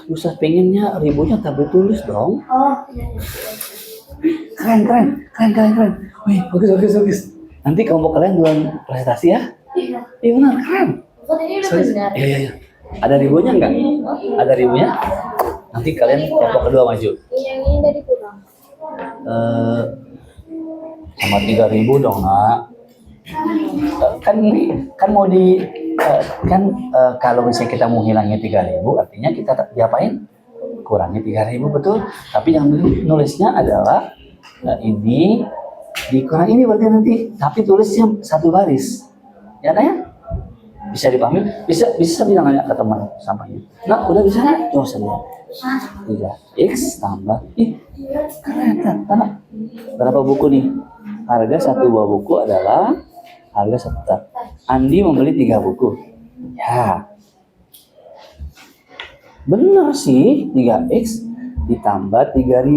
Ustaz pengennya ribunya tabel tulis dong. Oh, Keren. Wih, bagus. Nanti kelompok kalian duluan presentasi ya. Iya benar, keren. ini udah benar. Iya. Ada ribunya enggak? Ada ribunya? Nanti kalian kelompok kedua maju. Yang ini dari kurang. Sama 3.000 dong, Nak. kan mau di kalau misalnya kita mau hilangnya 3.000 artinya kita diapain? Kurangnya 3.000 betul. Tapi yang nulisnya adalah ini dikurang ini berarti nanti. Tapi tulisnya satu baris. Ya kan ya? Bisa dipahami? Bisa bilang aja ke teman sampainya. Nah, udah bisa nggak? Coba saya lihat. 3x tambah. Ih, keren kan? Berapa buku nih? Harga satu buah buku adalah harga 1. Andi membeli 3 buku. Ya. Benar sih, 3x ditambah 3.000.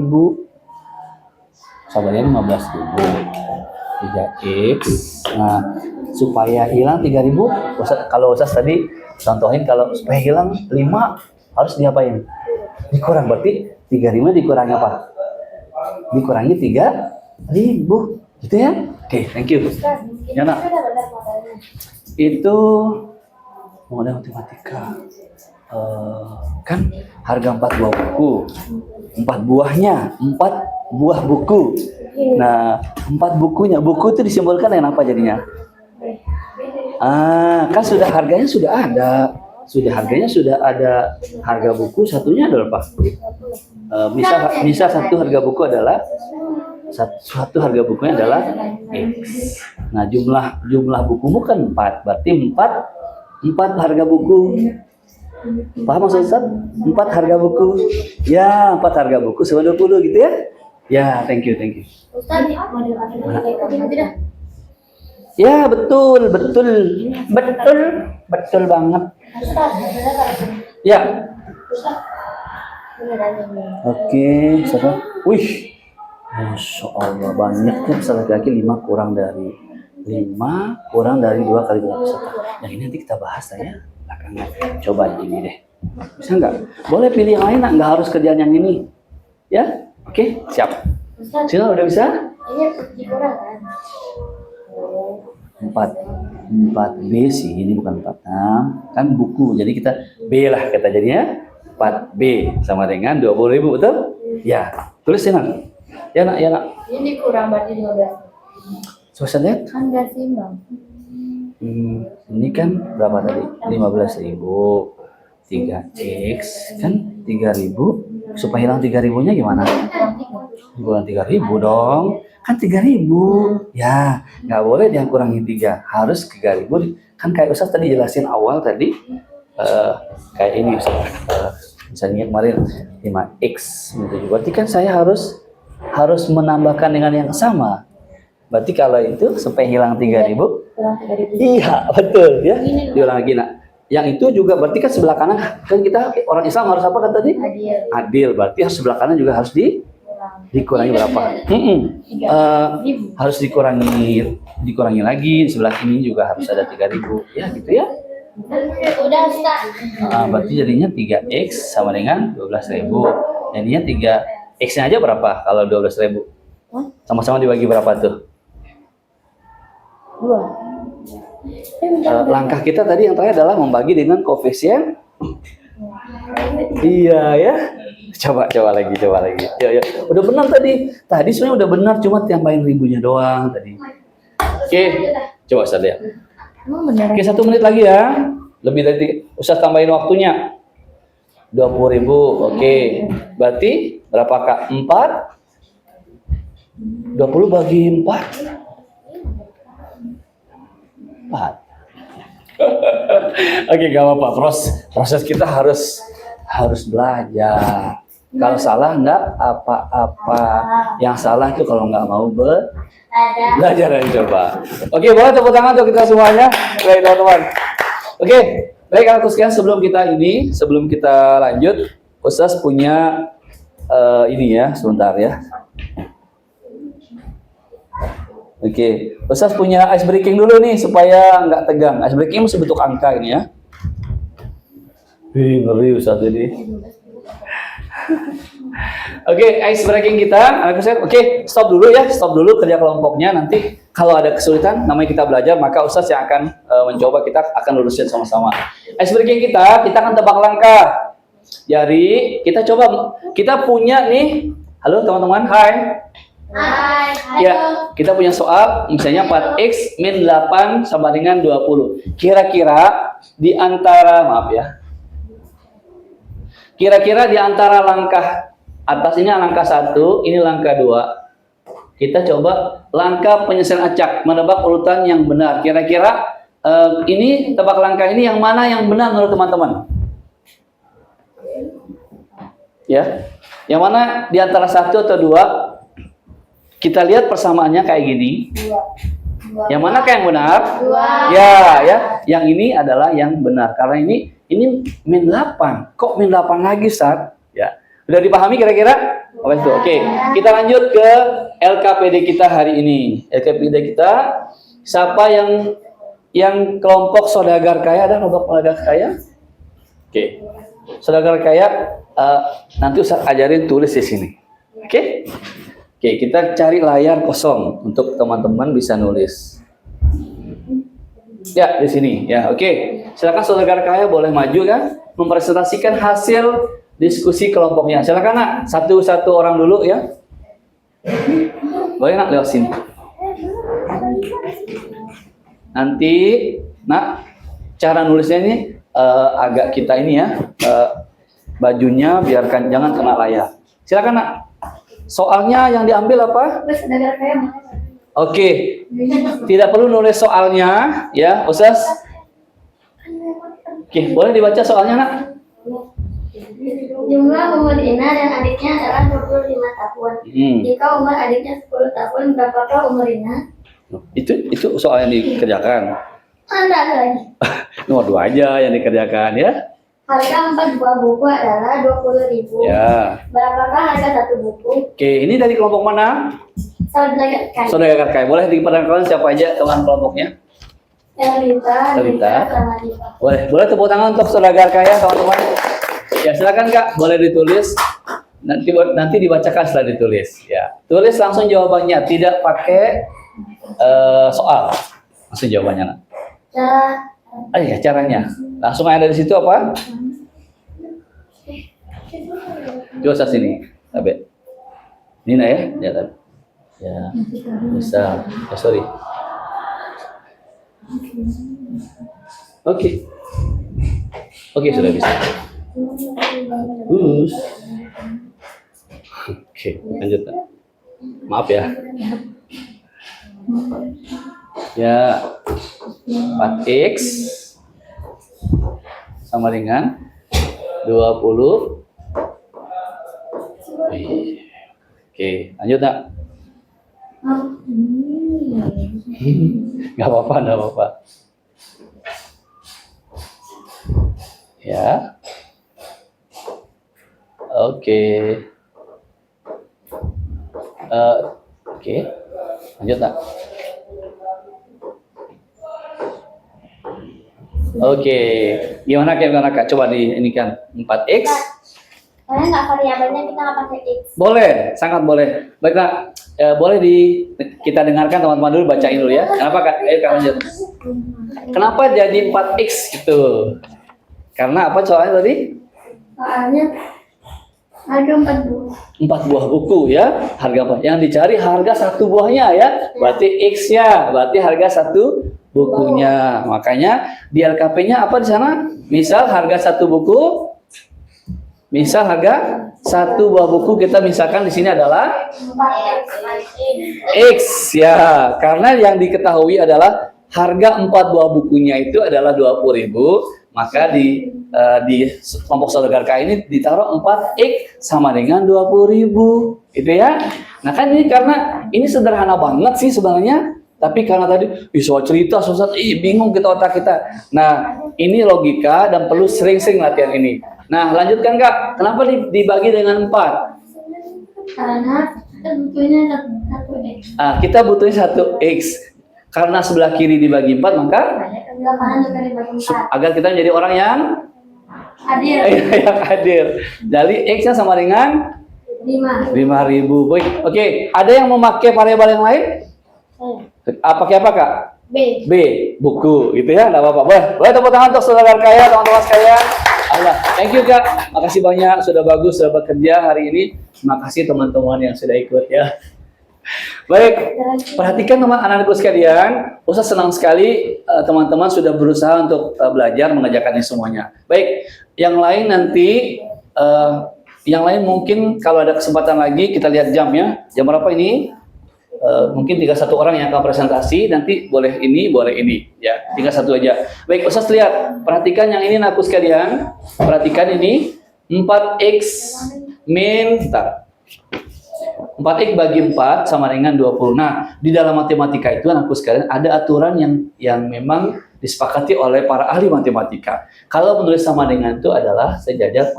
Sabarnya 15.000. 3x. Nah, supaya hilang 3.000, kalau Ustaz tadi contohin kalau supaya hilang 5 harus diapain? Dikurang, berarti 3.000 dikurangi apa? Dikurangi 3.000, gitu ya? Oke, thank you. Ya nak, itu model matematika. Kan harga 4 buah buku, 4 buahnya, 4 buah buku. Nah, 4 bukunya, buku itu disimbolkan dengan apa jadinya? Kan sudah harganya sudah ada, harga buku satunya adalah apa? Misal satu harga buku adalah satu harga bukunya adalah X. Nah, jumlah bukumu kan 4, berarti 4 harga buku. Paham maksud Ustaz? 4 harga buku. Ya, 4 harga buku sama 20 gitu ya. Ya, thank you. Ustaz, model matematika itu tidak? Ya, betul banget. Ustaz, beneran. Ya. Ustaz, beneran ini. Oke, siapa? Wih. Masya Allah, banyaknya peserta laki-laki 5 kurang dari 2 kali berapa peserta. Yang ini nanti kita bahas ya. Belakangan. Coba ini deh. Bisa nggak? Boleh pilih yang lain, nggak harus kerjaan yang ini. Ya? Oke, siap. Ustaz, Sila udah bisa? ini dikurang kan? 4B sih, ini bukan 46. Kan buku, jadi kita B lah kata jadinya. 4B sama dengan 20.000, betul? Ya, tulis ya nak. Ya nak. Ini dikurang berarti 12. Coba lihat. Kan nggak seimbang. Ini kan berapa tadi? 15.000. 3x kan 3.000. Supaya hilang 3.000-nya gimana? Kurang 3.000 dong. Kan 3.000. Ya, nggak boleh dia kurangi 3. Harus 3.000. Kan kayak Ustaz tadi jelasin awal tadi. Kayak ini Ustaz. Misalnya kemarin 5x. Gitu. Berarti kan saya harus menambahkan dengan yang sama. Berarti kalau itu supaya hilang 3.000. Kurang 3.000. Iya, betul ya. Diulang lagi nak. Yang itu juga berarti kan sebelah kanan kan kita orang Islam harus apa kan tadi? Adil. Berarti harus sebelah kanan juga harus dikurangi berapa? Harus dikurangi lagi. Sebelah ini juga harus ada 3.000 ya gitu ya. Udah Ustaz. Berarti jadinya 3x sama dengan 12.000. Jadinya 3x-nya aja berapa kalau 12.000? Sama-sama dibagi berapa tuh? 2. Langkah kita tadi yang terakhir adalah membagi dengan koefisien. Iya ya. Coba lagi. Ya. Udah benar tadi. Tadi sebenarnya udah benar, cuma tambahin ribunya doang tadi. Oke. Coba Ustaz lihat. Oke, 1 menit lagi ya. Lebih dari Ustaz tambahin waktunya. 20.000. Oke. Berarti berapa Kak? 4. 20 bagi 4. 4. Oke, gak apa-apa. Proses kita harus belajar. Kalau salah nggak apa-apa. Yang salah itu kalau nggak mau belajar dan coba. Oke, boleh tepuk tangan untuk kita semuanya. Baik teman-teman. Oke, baik anak sekian sebelum kita lanjut, Ustaz punya ini ya, sebentar ya. Oke, Ustaz punya ice breaking dulu nih supaya nggak tegang. Ice breaking mesti bentuk angka ini ya. Ngeri Ustaz ini. Oke, ice breaking kita, anak Ustaz. Oke, stop dulu kerja kelompoknya. Nanti kalau ada kesulitan, namanya kita belajar, maka Ustaz yang akan mencoba, kita akan lurusin sama-sama. Ice breaking kita akan tebak langkah. Jadi kita punya nih. Halo teman-teman, hai. Hai. Ya, kita punya soal misalnya 4x min 8 sama dengan 20. Kira-kira di antara, maaf ya. Kira-kira di antara langkah atas ini langkah 1, ini langkah 2. Kita coba langkah penyelesaian acak, menebak urutan yang benar. Kira-kira ini tebak langkah ini yang mana yang benar menurut teman-teman? Ya. Yang mana di antara 1 atau 2? Kita lihat persamaannya kayak gini. Yang mana kayak yang benar? Ya, ya. Yang ini adalah yang benar. Karena ini min 8. Kok min 8 lagi, Ustaz? Ya. Sudah dipahami kira-kira? Oke, kita lanjut ke LKPD kita hari ini. LKPD kita, siapa yang kelompok saudagar kaya? Ada kelompok saudagar kaya? Oke. Saudagar kaya, nanti Ustaz ajarin tulis di sini. Oke? Oke, kita cari layar kosong untuk teman-teman bisa nulis. Ya, di sini. Ya, oke. Silakan saudagar kaya boleh maju kan, mempresentasikan hasil diskusi kelompoknya. Silakan Nak, satu-satu orang dulu ya. Boleh Nak lewat sini. Nanti Nak, cara nulisnya ini agak kita ini ya, bajunya biarkan jangan kena layar. Silakan Nak. Soalnya yang diambil apa? Saudagar kaya. Oke, tidak perlu nulis soalnya ya, Ustaz. Oke, boleh dibaca soalnya Nak? Jumlah umur Ina dan adiknya adalah 25 tahun. Jika umur adiknya 10 tahun, berapakah umur Ina? Itu soal yang dikerjakan. Anda ada lagi. Nomor 2 aja yang dikerjakan ya. Harga 4 buah buku adalah 20.000. Ya. Berapakah harga satu buku? Oke, ini dari kelompok mana? Saudagar kaya. Saudagar kaya. Boleh diperkenalkan siapa aja teman kelompoknya? Elita. Elita. Boleh tepuk tangan untuk saudagar kaya teman-teman. Ya silakan Kak, boleh ditulis. Nanti dibacakan setelah ditulis. Ya, tulis langsung jawabannya, tidak pakai soal. Langsung jawabannya Nak. Ya caranya. Langsung ada di situ apa? Coba saya sini, Tabe. Nina ya, ya Tabe. Ya, bisa. Oh, sorry. Oke, sudah bisa. Bagus. Oke, lanjut. Maaf ya. Ya, 4x sama dengan 20. Oke, lanjut Nak. Nggak apa-apa. Ya. Oke. Oke. Lanjut Nak. Oke. Gimana Kak? Coba di ini kan 4x. Karena nggak variabelnya kita nggak pakai x. Boleh, sangat boleh. Baik Nak. Boleh kita dengarkan teman-teman dulu, bacain dulu ya. Kenapa Kak? Ayo Kak lanjut. Kenapa jadi 4x gitu? Karena apa soalnya tadi? Soalnya harga 4 buah. 4 buah buku ya. Harga apa? Yang dicari harga satu buahnya ya. Berarti X-nya, berarti harga satu bukunya. Makanya di LKP-nya apa di sana? Misal harga satu buku, misal harga satu buah buku, kita misalkan di sini adalah X ya. Karena yang diketahui adalah harga 4 buah bukunya itu adalah 20.000, maka di kelompok saudagar kaya ini ditaruh 4x sama dengan 20.000, gitu ya. Nah kan ini karena ini sederhana banget sih sebenarnya, tapi karena tadi soal cerita susah, bingung kita otak kita. Nah ini logika dan perlu sering-sering latihan ini. Nah lanjutkan Kak, kenapa dibagi dengan 4? Karena kita butuhnya 1x. Kita butuhnya 1x. Karena sebelah kiri dibagi 4, maka Kanan juga dibagi 4. agar kita menjadi orang yang Adil. yang adil. Jadi X-nya sama dengan 5. 5.000. Oke, ada yang memakai variabel yang lain? Pakai apa Kak? B. Buku, gitu ya, nggak apa-apa. Boleh tepuk tangan untuk saudagar kaya, teman-teman sekalian. Allah, thank you Kak. Makasih banyak, sudah bagus, sudah bekerja hari ini. Terima kasih teman-teman yang sudah ikut ya. Baik, perhatikan teman anak-anakku sekalian. Ustaz senang sekali teman-teman sudah berusaha untuk belajar mengerjakan ini semuanya. Baik, yang lain nanti, yang lain mungkin kalau ada kesempatan lagi kita lihat jam ya. Jam berapa ini? Mungkin tinggal satu orang yang akan presentasi, nanti boleh ini, boleh ini, ya. Tinggal satu aja. Baik, Ustaz lihat, perhatikan yang ini anakku sekalian. Perhatikan ini 4x min 4x bagi 4 sama dengan 20. Nah, di dalam matematika itu anakku sekalian ada aturan yang memang disepakati oleh para ahli matematika. Kalau menulis sama dengan itu adalah sejajar,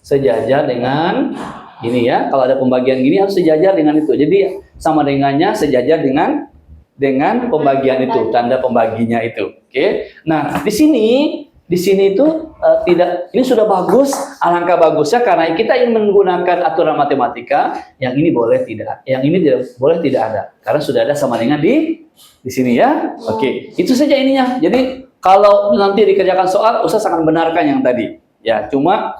sejajar dengan ini ya. Kalau ada pembagian gini harus sejajar dengan itu. Jadi sama dengannya sejajar dengan pembagian itu, tanda pembaginya itu. Oke. Nah, di sini itu tidak, ini sudah bagus, alangkah bagusnya karena kita ingin menggunakan aturan matematika, yang ini boleh tidak, yang ini tidak boleh tidak ada, karena sudah ada sama dengan di sini ya. Oke, itu saja ininya. Jadi kalau nanti dikerjakan soal, Ustaz akan benarkan yang tadi. Ya, cuma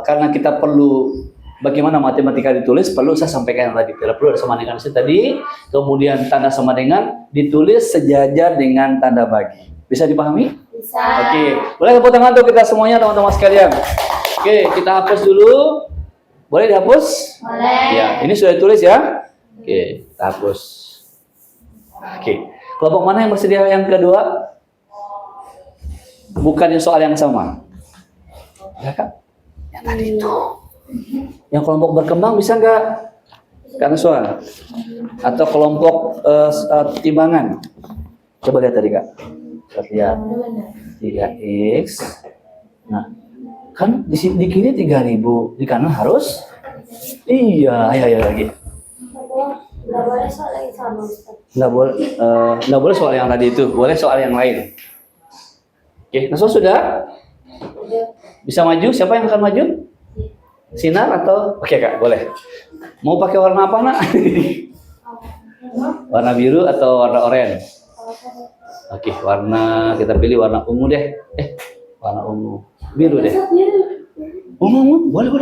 karena kita perlu bagaimana matematika ditulis, perlu saya sampaikan yang tadi. Tidak perlu ada sama dengan tadi, kemudian tanda sama dengan ditulis sejajar dengan tanda bagi. Bisa dipahami? Bisa. Oke, boleh tepuk tangan untuk kita semuanya teman-teman sekalian. Oke, kita hapus dulu. Boleh dihapus? Boleh. Ya, ini sudah ditulis ya. Oke, kita hapus. Oke, kelompok mana yang bersedia yang kedua? Bukan yang soal yang sama. Ya kan? Yang tadi itu. Yang kelompok berkembang bisa nggak? Karena soal. Atau kelompok timbangan. Coba lihat tadi Kak. Lihat 3x. Nah, kan di kiri 3.000, di kanan harus iya, ayo lagi. Nggak boleh soal yang sama, Ustaz. Nggak boleh soal yang tadi itu, boleh soal yang lain. Oke, nah sudah? Bisa maju? Siapa yang akan maju? Sinar atau? Oke Kak, boleh. Mau pakai warna apa nak? Warna biru atau warna oranye? Oke, warna kita pilih warna ungu deh. Warna ungu, biru deh. Ungu, boleh.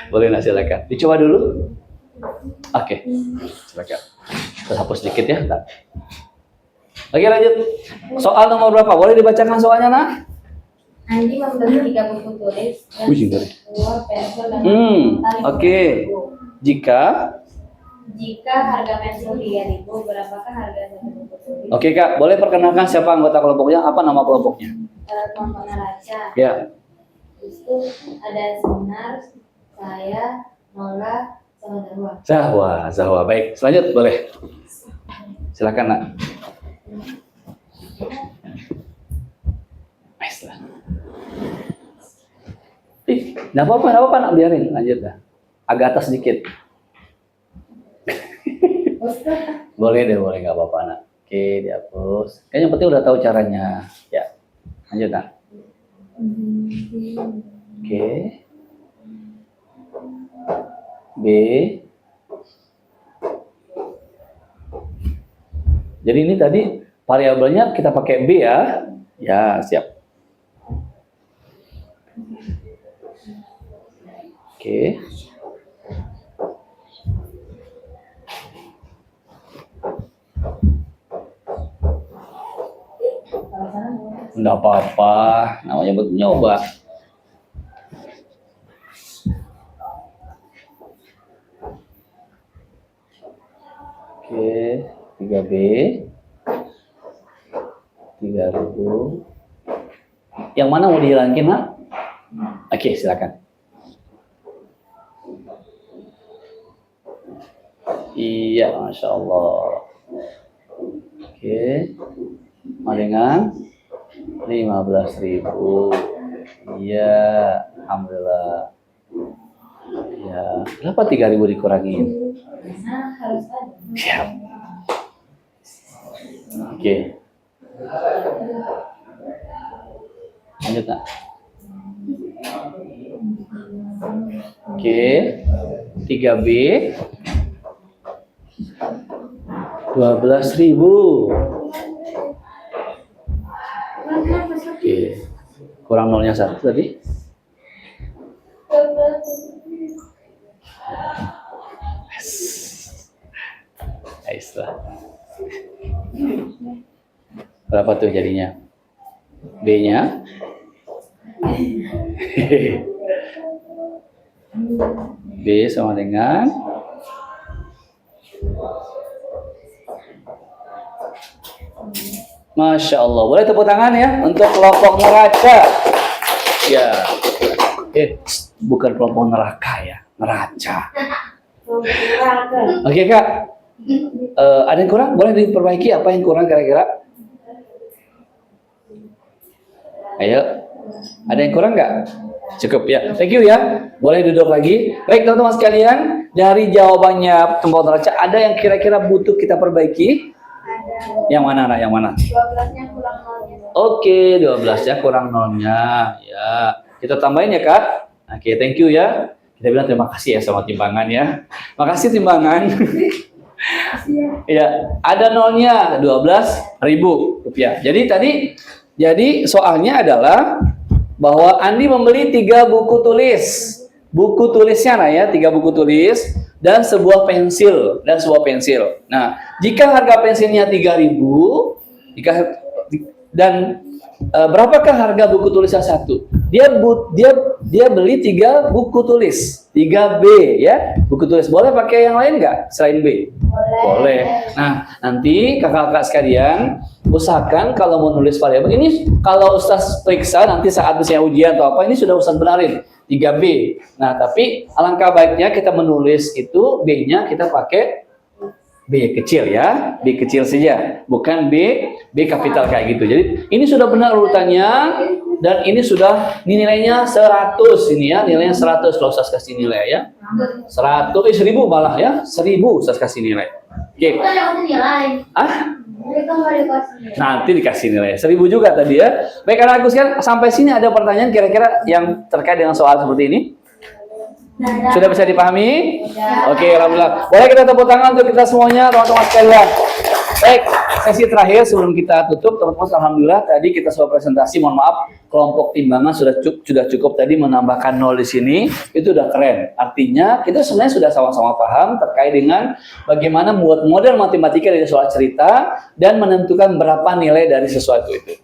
Boleh nak, silakan. Dicoba dulu. Oke, silakan. Kita hapus sedikit ya. Bentar. Oke, lanjut. Soal nomor berapa? Boleh dibacakan soalnya nak? Andi membeli 3 buku tulis dan Wih, 2 pensil dan oke. Jika harga pensil 3.000, berapakah harga satu buku tulis? Oke Kak, boleh perkenalkan siapa anggota kelompoknya? Apa nama kelompoknya? Kelompok neraca. Ya. Itu ada Sinar, saya, Nola, sama Zahwa. Zahwa. Baik, selanjut boleh. Silakan nak. Nice lah. Nggak apa-apa nak, biarin, lanjut dah. Agak atas sedikit. Boleh, nggak apa-apa nak. Oke, dihapus. Kayaknya yang penting udah tahu caranya. Ya, lanjut nak. Oke. B. Jadi ini tadi variabelnya kita pakai B ya. Ya, siap. Oke. Enggak apa-apa, namanya buat nyoba. Oke, 3B. 3.000. Yang mana mau dihilangin, nak? Oke, silakan. Iya, Masya Allah. Oke. Malingan 15.000. Iya, alhamdulillah. Ya, kenapa 3.000 dikurangin? Nah, harus ada. Siap. Oke. Lanjut nak. Oke. 3B. 12.000. Oke. Kurang nolnya 1 tadi. Berapa tuh jadinya? B-nya? B sama dengan Masya Allah. Boleh tepuk tangan ya untuk kelompok neraca. Ya. Bukan kelompok neraka ya, neraca. Oke Kak. Ada yang kurang? Boleh diperbaiki apa yang kurang kira-kira? Ayo. Ada yang kurang nggak? Cukup ya. Thank you ya. Boleh duduk lagi. Baik teman-teman sekalian, dari jawabannya kelompok neraca ada yang kira-kira butuh kita perbaiki? Yang mana nak? Yang mana? 12-nya kurang nolnya. Oke, 12-nya kurang nolnya. Ya, kita tambahin ya Kak. Oke, thank you ya. Kita bilang terima kasih ya sama timbangan ya. Makasih timbangan. Ya, ada nolnya 12.000 rupiah. Jadi soalnya adalah bahwa Andi membeli 3 buku tulis. Buku tulisnya nah ya, 3 buku tulis dan sebuah pensil Nah, jika harga pensilnya 3.000, berapakah harga buku tulis yang satu? Dia beli 3 buku tulis, 3B ya, buku tulis. Boleh pakai yang lain nggak selain B? Boleh. Nah, nanti kakak-kakak sekalian usahakan kalau mau nulis variabel ini, kalau Ustaz periksa nanti saat misalnya ujian atau apa, ini sudah Ustaz benarin 3B. Nah, tapi alangkah baiknya kita menulis itu B-nya kita pakai B kecil ya, B kecil saja, bukan B kapital kayak gitu. Jadi ini sudah benar urutannya dan ini sudah nilainya 100 ini ya, nilainya 100 kalau Ustaz kasih nilai ya. 100 1000 malah ya, 1000 Ustaz kasih nilai. Oke. Kita dapat nilai. Mereka nggak dikasih nilai. Nanti dikasih nilai 1000 juga tadi ya. Baik, anak Agus kan sampai sini ada pertanyaan kira-kira yang terkait dengan soal seperti ini? Sudah bisa dipahami? Oke, alhamdulillah. Boleh kita tepuk tangan untuk kita semuanya, teman-teman sekalian. Baik, sesi terakhir sebelum kita tutup, teman-teman. Alhamdulillah tadi kita sudah presentasi. Mohon maaf, kelompok timbangan sudah cukup tadi menambahkan 0 di sini. Itu udah keren. Artinya kita sebenarnya sudah sama-sama paham terkait dengan bagaimana membuat model matematika dari soal cerita dan menentukan berapa nilai dari sesuatu itu.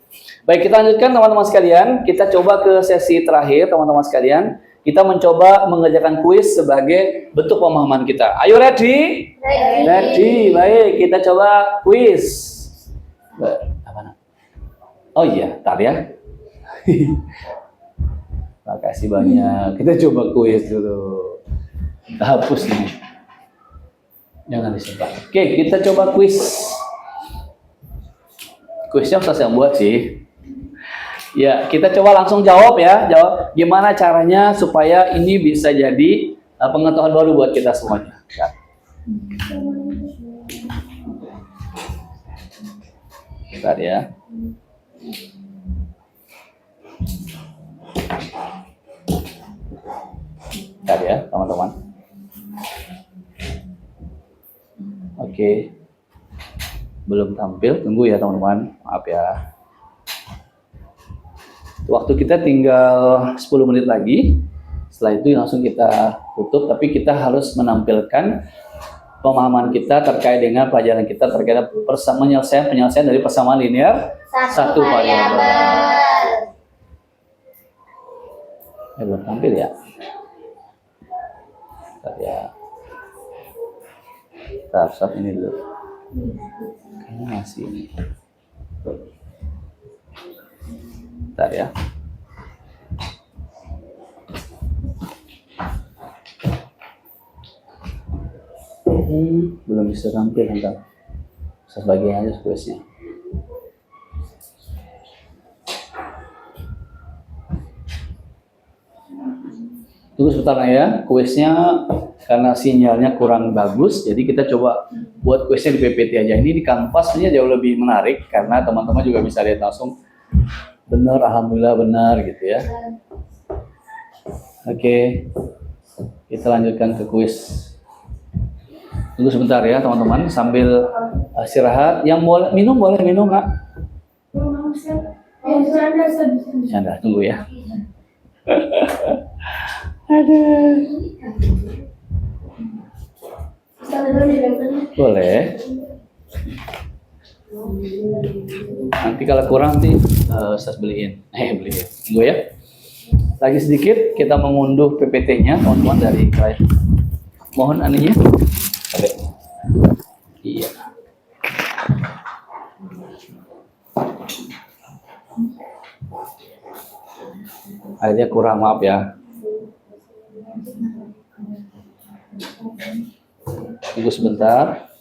Baik, kita lanjutkan teman-teman sekalian. Kita coba ke sesi terakhir, teman-teman sekalian. Kita mencoba mengerjakan kuis sebagai bentuk pemahaman kita. Ayo ready? Ready. Baik, kita coba kuis. Apa? Oh iya, tar ya. Makasih banyak. Kita coba kuis dulu. Kita hapus nih. Jangan disimpan. Oke, kita coba kuis. Kuisnya Ustaz yang buat sih. Ya, kita coba langsung jawab ya. Jawab gimana caranya supaya ini bisa jadi pengetahuan baru buat kita semuanya. Ya. Bentar ya. Bentar ya, teman-teman. Oke. Belum tampil, tunggu ya teman-teman. Maaf ya. Waktu kita tinggal 10 menit lagi. Setelah itu langsung kita tutup, tapi kita harus menampilkan pemahaman kita terkait dengan pelajaran kita terkait penyelesaian dari persamaan linear satu variabel. Belum tampil ya. Bentar ya. Start ini dulu. Kayaknya masih ini. Bentar ya. Belum bisa tampil, bentar. Sebagian aja kuisnya. Tunggu sebentar ya, kuisnya karena sinyalnya kurang bagus, jadi kita coba buat kuisnya di PPT aja. Ini di kanvas ini jauh lebih menarik karena teman-teman juga bisa lihat langsung. Benar, alhamdulillah benar gitu ya. Oke, kita lanjutkan ke kuis. Tunggu sebentar ya teman-teman sambil istirahat. Yang boleh minum nggak? Canda, tunggu ya. Aduh. Boleh. Nanti kalau kurang nanti saya beliin. Beliin. Tunggu ya. Lagi sedikit kita mengunduh PPT-nya teman-teman dari klien. Mohon aninya. Oke. Iya. Akhirnya kurang, maaf ya. Tunggu sebentar.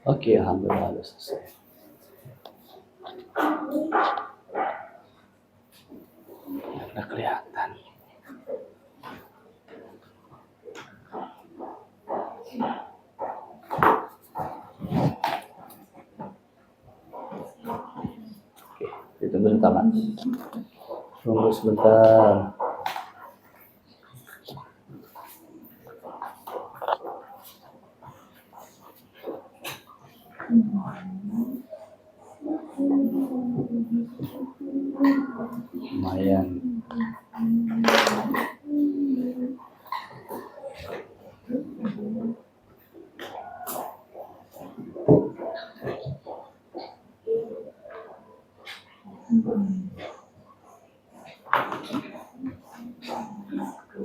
Oke, alhamdulillah sudah selesai. Udah kelihatan. Oke, ditunggu sebentar, Mas. Tunggu sebentar. Lumayan.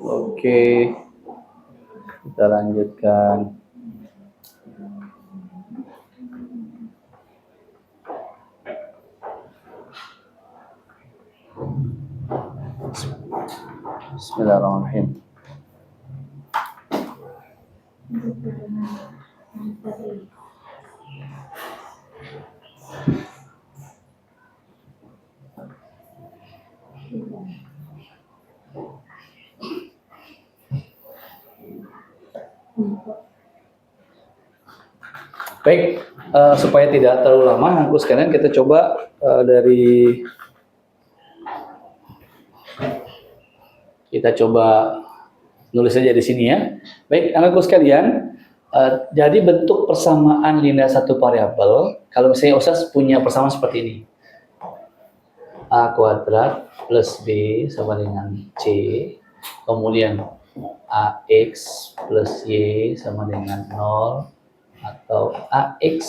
Oke, kita lanjutkan. Bismillahirrahmanirrahim. Baik, supaya tidak terlalu lama, aku sekalian kita coba kita coba nulis saja di sini ya. Baik, anakku sekalian, jadi bentuk persamaan linear satu variabel, kalau misalnya Ustaz punya persamaan seperti ini. A kuadrat plus B sama dengan C, kemudian AX plus Y sama dengan 0, atau AX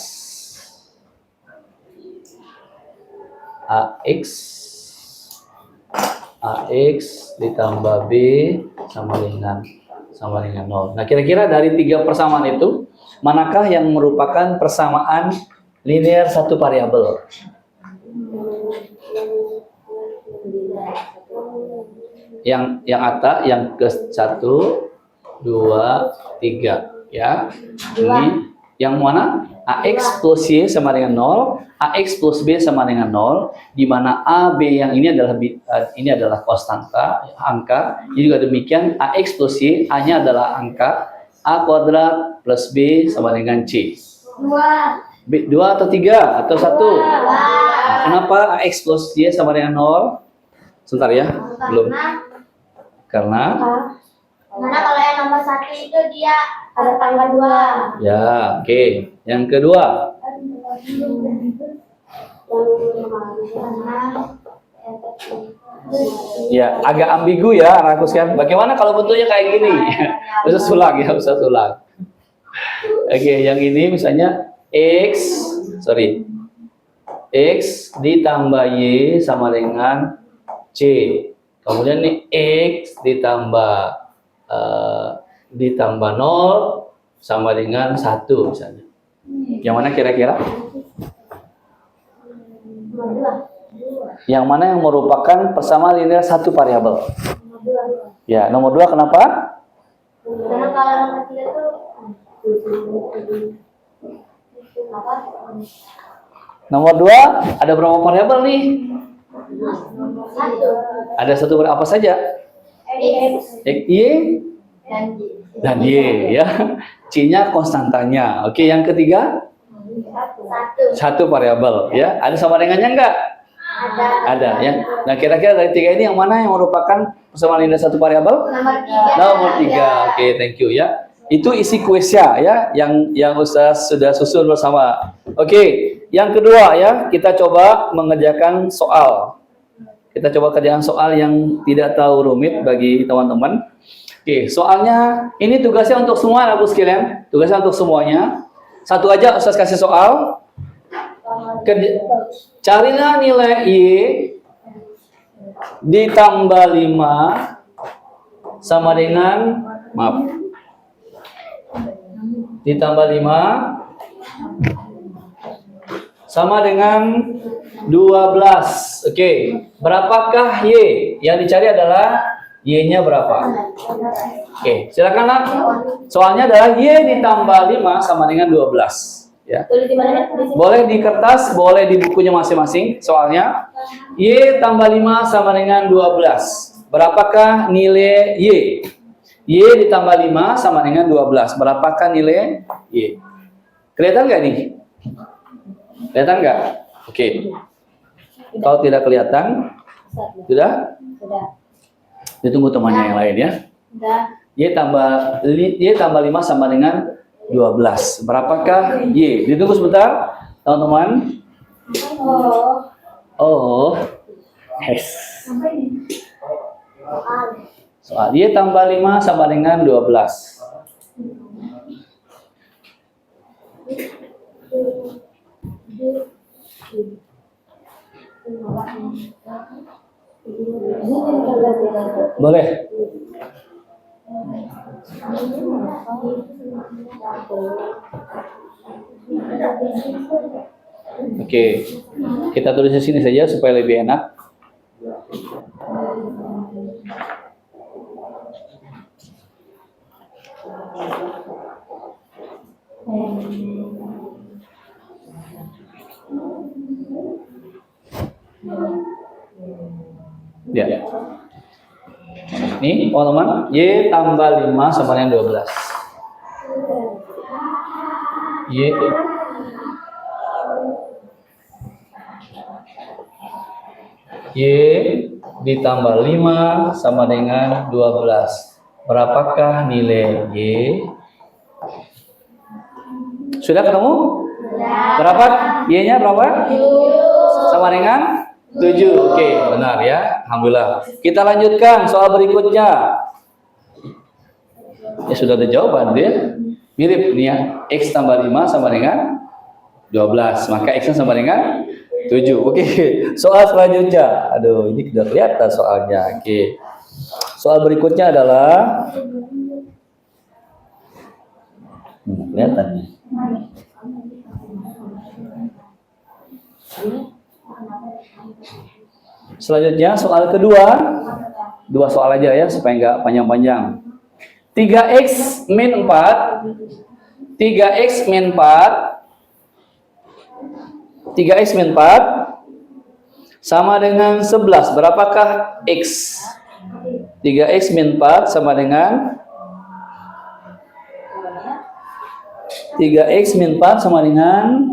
ditambah B sama dengan 0. Nah, kira-kira dari tiga persamaan itu, manakah yang merupakan persamaan linear satu variabel? Yang atas, yang ke 1, 2, 3 ya. Ini yang mana? AX plus Y sama dengan 0, AX plus B sama dengan 0, di mana A, B yang ini adalah konstanta, angka. Juga demikian AX plus Y, A-nya adalah angka, A kuadrat plus B sama dengan C. 2 atau 3 atau 1? Nah, kenapa AX plus Y sama dengan 0? Sebentar ya, belum. Karena kalau yang nomor 1 itu dia ada tanggal 2. Ya, oke. Yang kedua. Ya, agak ambigu ya, anakku sekalian. Bagaimana kalau bentuknya kayak gini? Usah ulang ya, usah ulang. Oke, yang ini misalnya X ditambah Y sama dengan C. Kemudian nih X ditambah 0 sama dengan 1 misalnya. Yang mana kira-kira? Yang mana yang merupakan persamaan linear satu variabel? Ya, nomor 2 kenapa? Karena kalau nomor 3 itu Nomor 2 ada berapa variabel nih? 1. Ada satu apa saja? X X, Y, dan Y ya. C-nya konstantanya. Oke, yang ketiga? 1. Satu variabel ya. Ada sama dengannya enggak? Ada. Nah, kira-kira dari tiga ini yang mana yang merupakan persamaan linear satu variabel? Nomor 3. Nomor 3. Oke, thank you ya. Itu isi kuisnya ya, yang Ustaz sudah susun bersama. Oke, yang kedua ya, kita coba mengerjakan soal. Kita coba kerjakan soal yang tidak terlalu rumit bagi teman-teman. Oke, soalnya ini tugasnya untuk semua anak sekalian. Tugasnya untuk semuanya. Satu aja Ustaz kasih soal. Carilah nilai Y ditambah 5 sama dengan, maaf, ditambah 5 sama dengan 12. Oke, berapakah Y? Yang dicari adalah Y-nya berapa? Oke, silakan nak. Soalnya adalah Y ditambah 5 sama dengan 12. Ya. Tulis di mana? Boleh di kertas, boleh di bukunya masing-masing. Soalnya Y tambah 5 sama dengan 12. Berapakah nilai Y? Y ditambah 5 sama dengan 12. Berapakah nilai Y? Kelihatan nggak nih? Kelihatan nggak? Oke. Kalau tidak kelihatan, sudah? Sudah. Ditunggu temannya yang lain ya. Sudah. Y tambah 5 sama dengan 12. Berapakah Y? Ditunggu sebentar, teman-teman. Oh. Yes. Soal Y tambah 5 sama dengan 12. Boleh. Oke, kita tulis di sini saja supaya lebih enak. Ya. Ini teman-teman, Y tambah 5 sama dengan 12. Y ditambah 5 sama dengan 12. Berapakah nilai Y? Sudah ketemu? Berapa? Y-nya berapa? Sama dengan 7. Oke, benar ya. Alhamdulillah. Kita lanjutkan soal berikutnya. Ya sudah ada jawaban dia. Mirip nih ya. X tambah 5 sama dengan 12. Maka X-nya sama dengan 7. Oke. Soal selanjutnya. Aduh, ini sudah kelihatan soalnya. Oke. Soal berikutnya adalah kelihatan nih. Selanjutnya soal kedua, 2 soal aja ya supaya nggak panjang-panjang. 3x min 4, 3x min 4, 3x min 4 sama dengan 11. Berapakah x? 3x min 4 sama dengan 3x min 4 sama dengan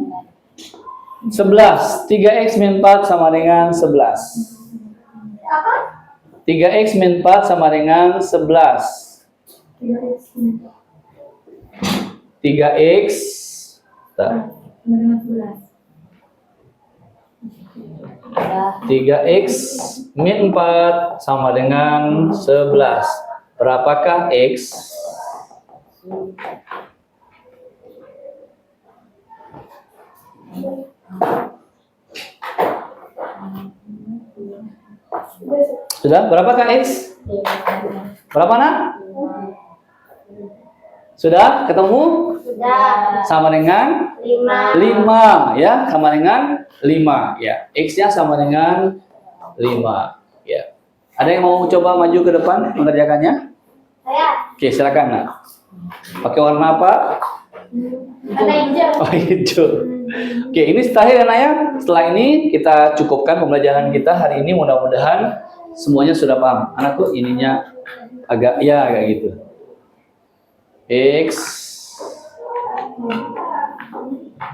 11. 3x min 4 sama dengan 11. 3x min 4 sama dengan 11. 3x 3x min 4 sama dengan 11. Berapakah x? Sudah? Berapakah X? Berapa nak? Sudah? Ketemu? Sudah. Sama dengan 5 ya, sama dengan 5 ya. X-nya sama dengan 5 ya. Ada yang mau coba maju ke depan mengerjakannya? Saya. Oke, silakan nak. Pakai warna apa? Warna hijau. Oh, hijau. Oke, ini terakhir ya Naya. Setelah ini kita cukupkan pembelajaran kita hari ini. Mudah-mudahan semuanya sudah paham. Anakku ininya agak ya kayak gitu. X.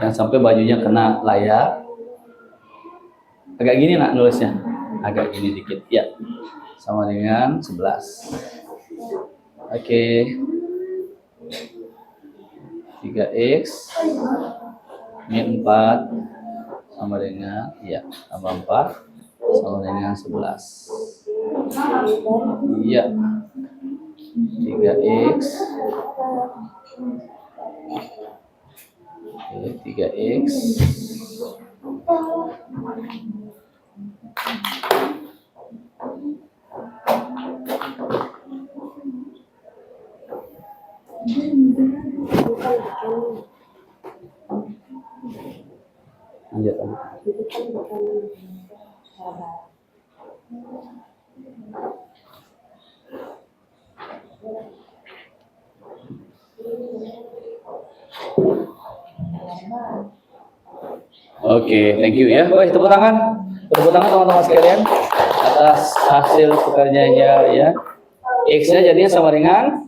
Dan sampai bajunya kena layar. Agak gini nak nulisnya. Agak gini dikit. Ya. Sama dengan 11. Oke. 3x min 4 sama dengan tambah 4 sama dengan 11. Iya. 3x. Oke, 3x. Lanjut. Oke, thank you ya. Baik, tepuk tangan. Tepuk tangan teman-teman sekalian atas hasil pekerjaannya ya. X-nya jadinya sama dengan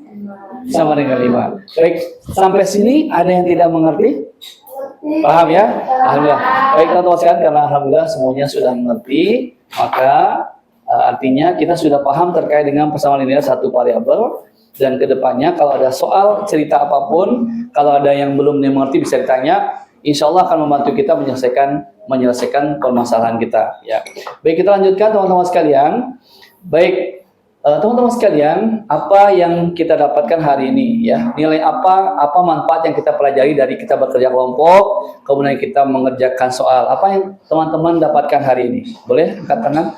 5. Baik, sampai sini ada yang tidak mengerti? Paham ya? Alhamdulillah. Baik teman-teman sekalian, karena alhamdulillah semuanya sudah mengerti, maka artinya kita sudah paham terkait dengan persamaan linear satu variabel. Dan kedepannya kalau ada soal cerita apapun, kalau ada yang belum dimengerti bisa ditanya. Insya Allah akan membantu kita menyelesaikan permasalahan kita. Ya. Baik, kita lanjutkan teman-teman sekalian. Baik, teman-teman sekalian, apa yang kita dapatkan hari ini? Ya, nilai apa manfaat yang kita pelajari dari kita bekerja kelompok, kemudian kita mengerjakan soal. Apa yang teman-teman dapatkan hari ini? Boleh angkat tangan?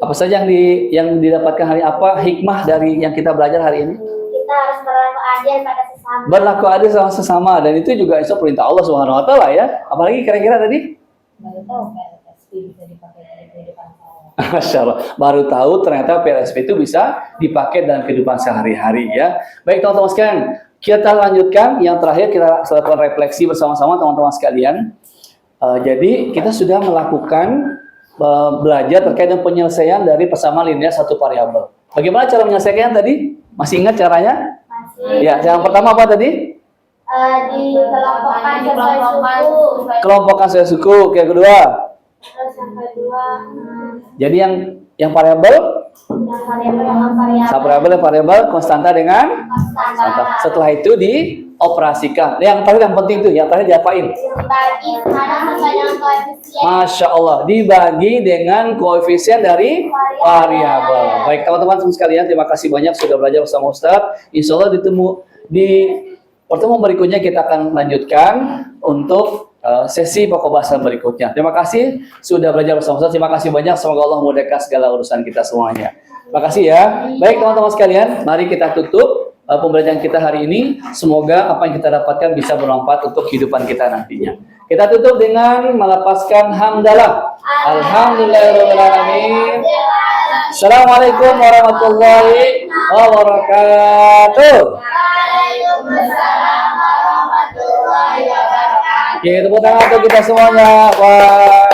Apa saja yang didapatkan hari? Apa hikmah dari yang kita belajar hari ini? Kita harus berlaku adil pada sesama. Berlaku adil sama sesama, dan itu juga itu perintah Allah Subhanahu wa taala ya. Apalagi kira-kira tadi? Baru tahu PLSP bisa dipakai dalam kehidupan sehari-hari. Masya Allah, baru tahu ternyata PLSP itu bisa dipakai dalam kehidupan sehari-hari ya. Baik teman-teman sekalian, kita lanjutkan yang terakhir, kita lakukan refleksi bersama-sama teman-teman sekalian. Jadi kita sudah melakukan belajar terkait dengan penyelesaian dari persamaan linear satu variabel. Bagaimana cara menyelesaikannya tadi? Masih ingat caranya? Masih. Ya, yang pertama apa tadi? Dikelompokkan sesuai suku. Kelompokkan sesuai suku. Yang kedua? Terus yang kedua, Jadi yang variabel? yang Variabel konstanta dengan konstanta. setelah itu dioperasikan. Yang penting itu, yang terakhir diapain? Dibagi sekarang sesuai dengan koefisien. Masya Allah, dibagi dengan koefisien dari variabel. Baik teman-teman sekalian, terima kasih banyak sudah belajar bersama Ustadz. Insya Allah di pertemuan berikutnya kita akan lanjutkan untuk sesi pokok bahasan berikutnya. Terima kasih sudah belajar bersama Ustadz. Terima kasih banyak. Semoga Allah memudahkan segala urusan kita semuanya. Terima kasih ya. Baik teman-teman sekalian, mari kita tutup pembelajaran kita hari ini. Semoga apa yang kita dapatkan bisa bermanfaat untuk kehidupan kita nantinya. Kita tutup dengan melepaskan hamdalah. Alhamdulillahirrahmanirrahim. Assalamualaikum warahmatullahi wabarakatuh. Waalaikumsalam warahmatullahi wabarakatuh. Oke, tepuk tangan untuk kita semuanya. Wah.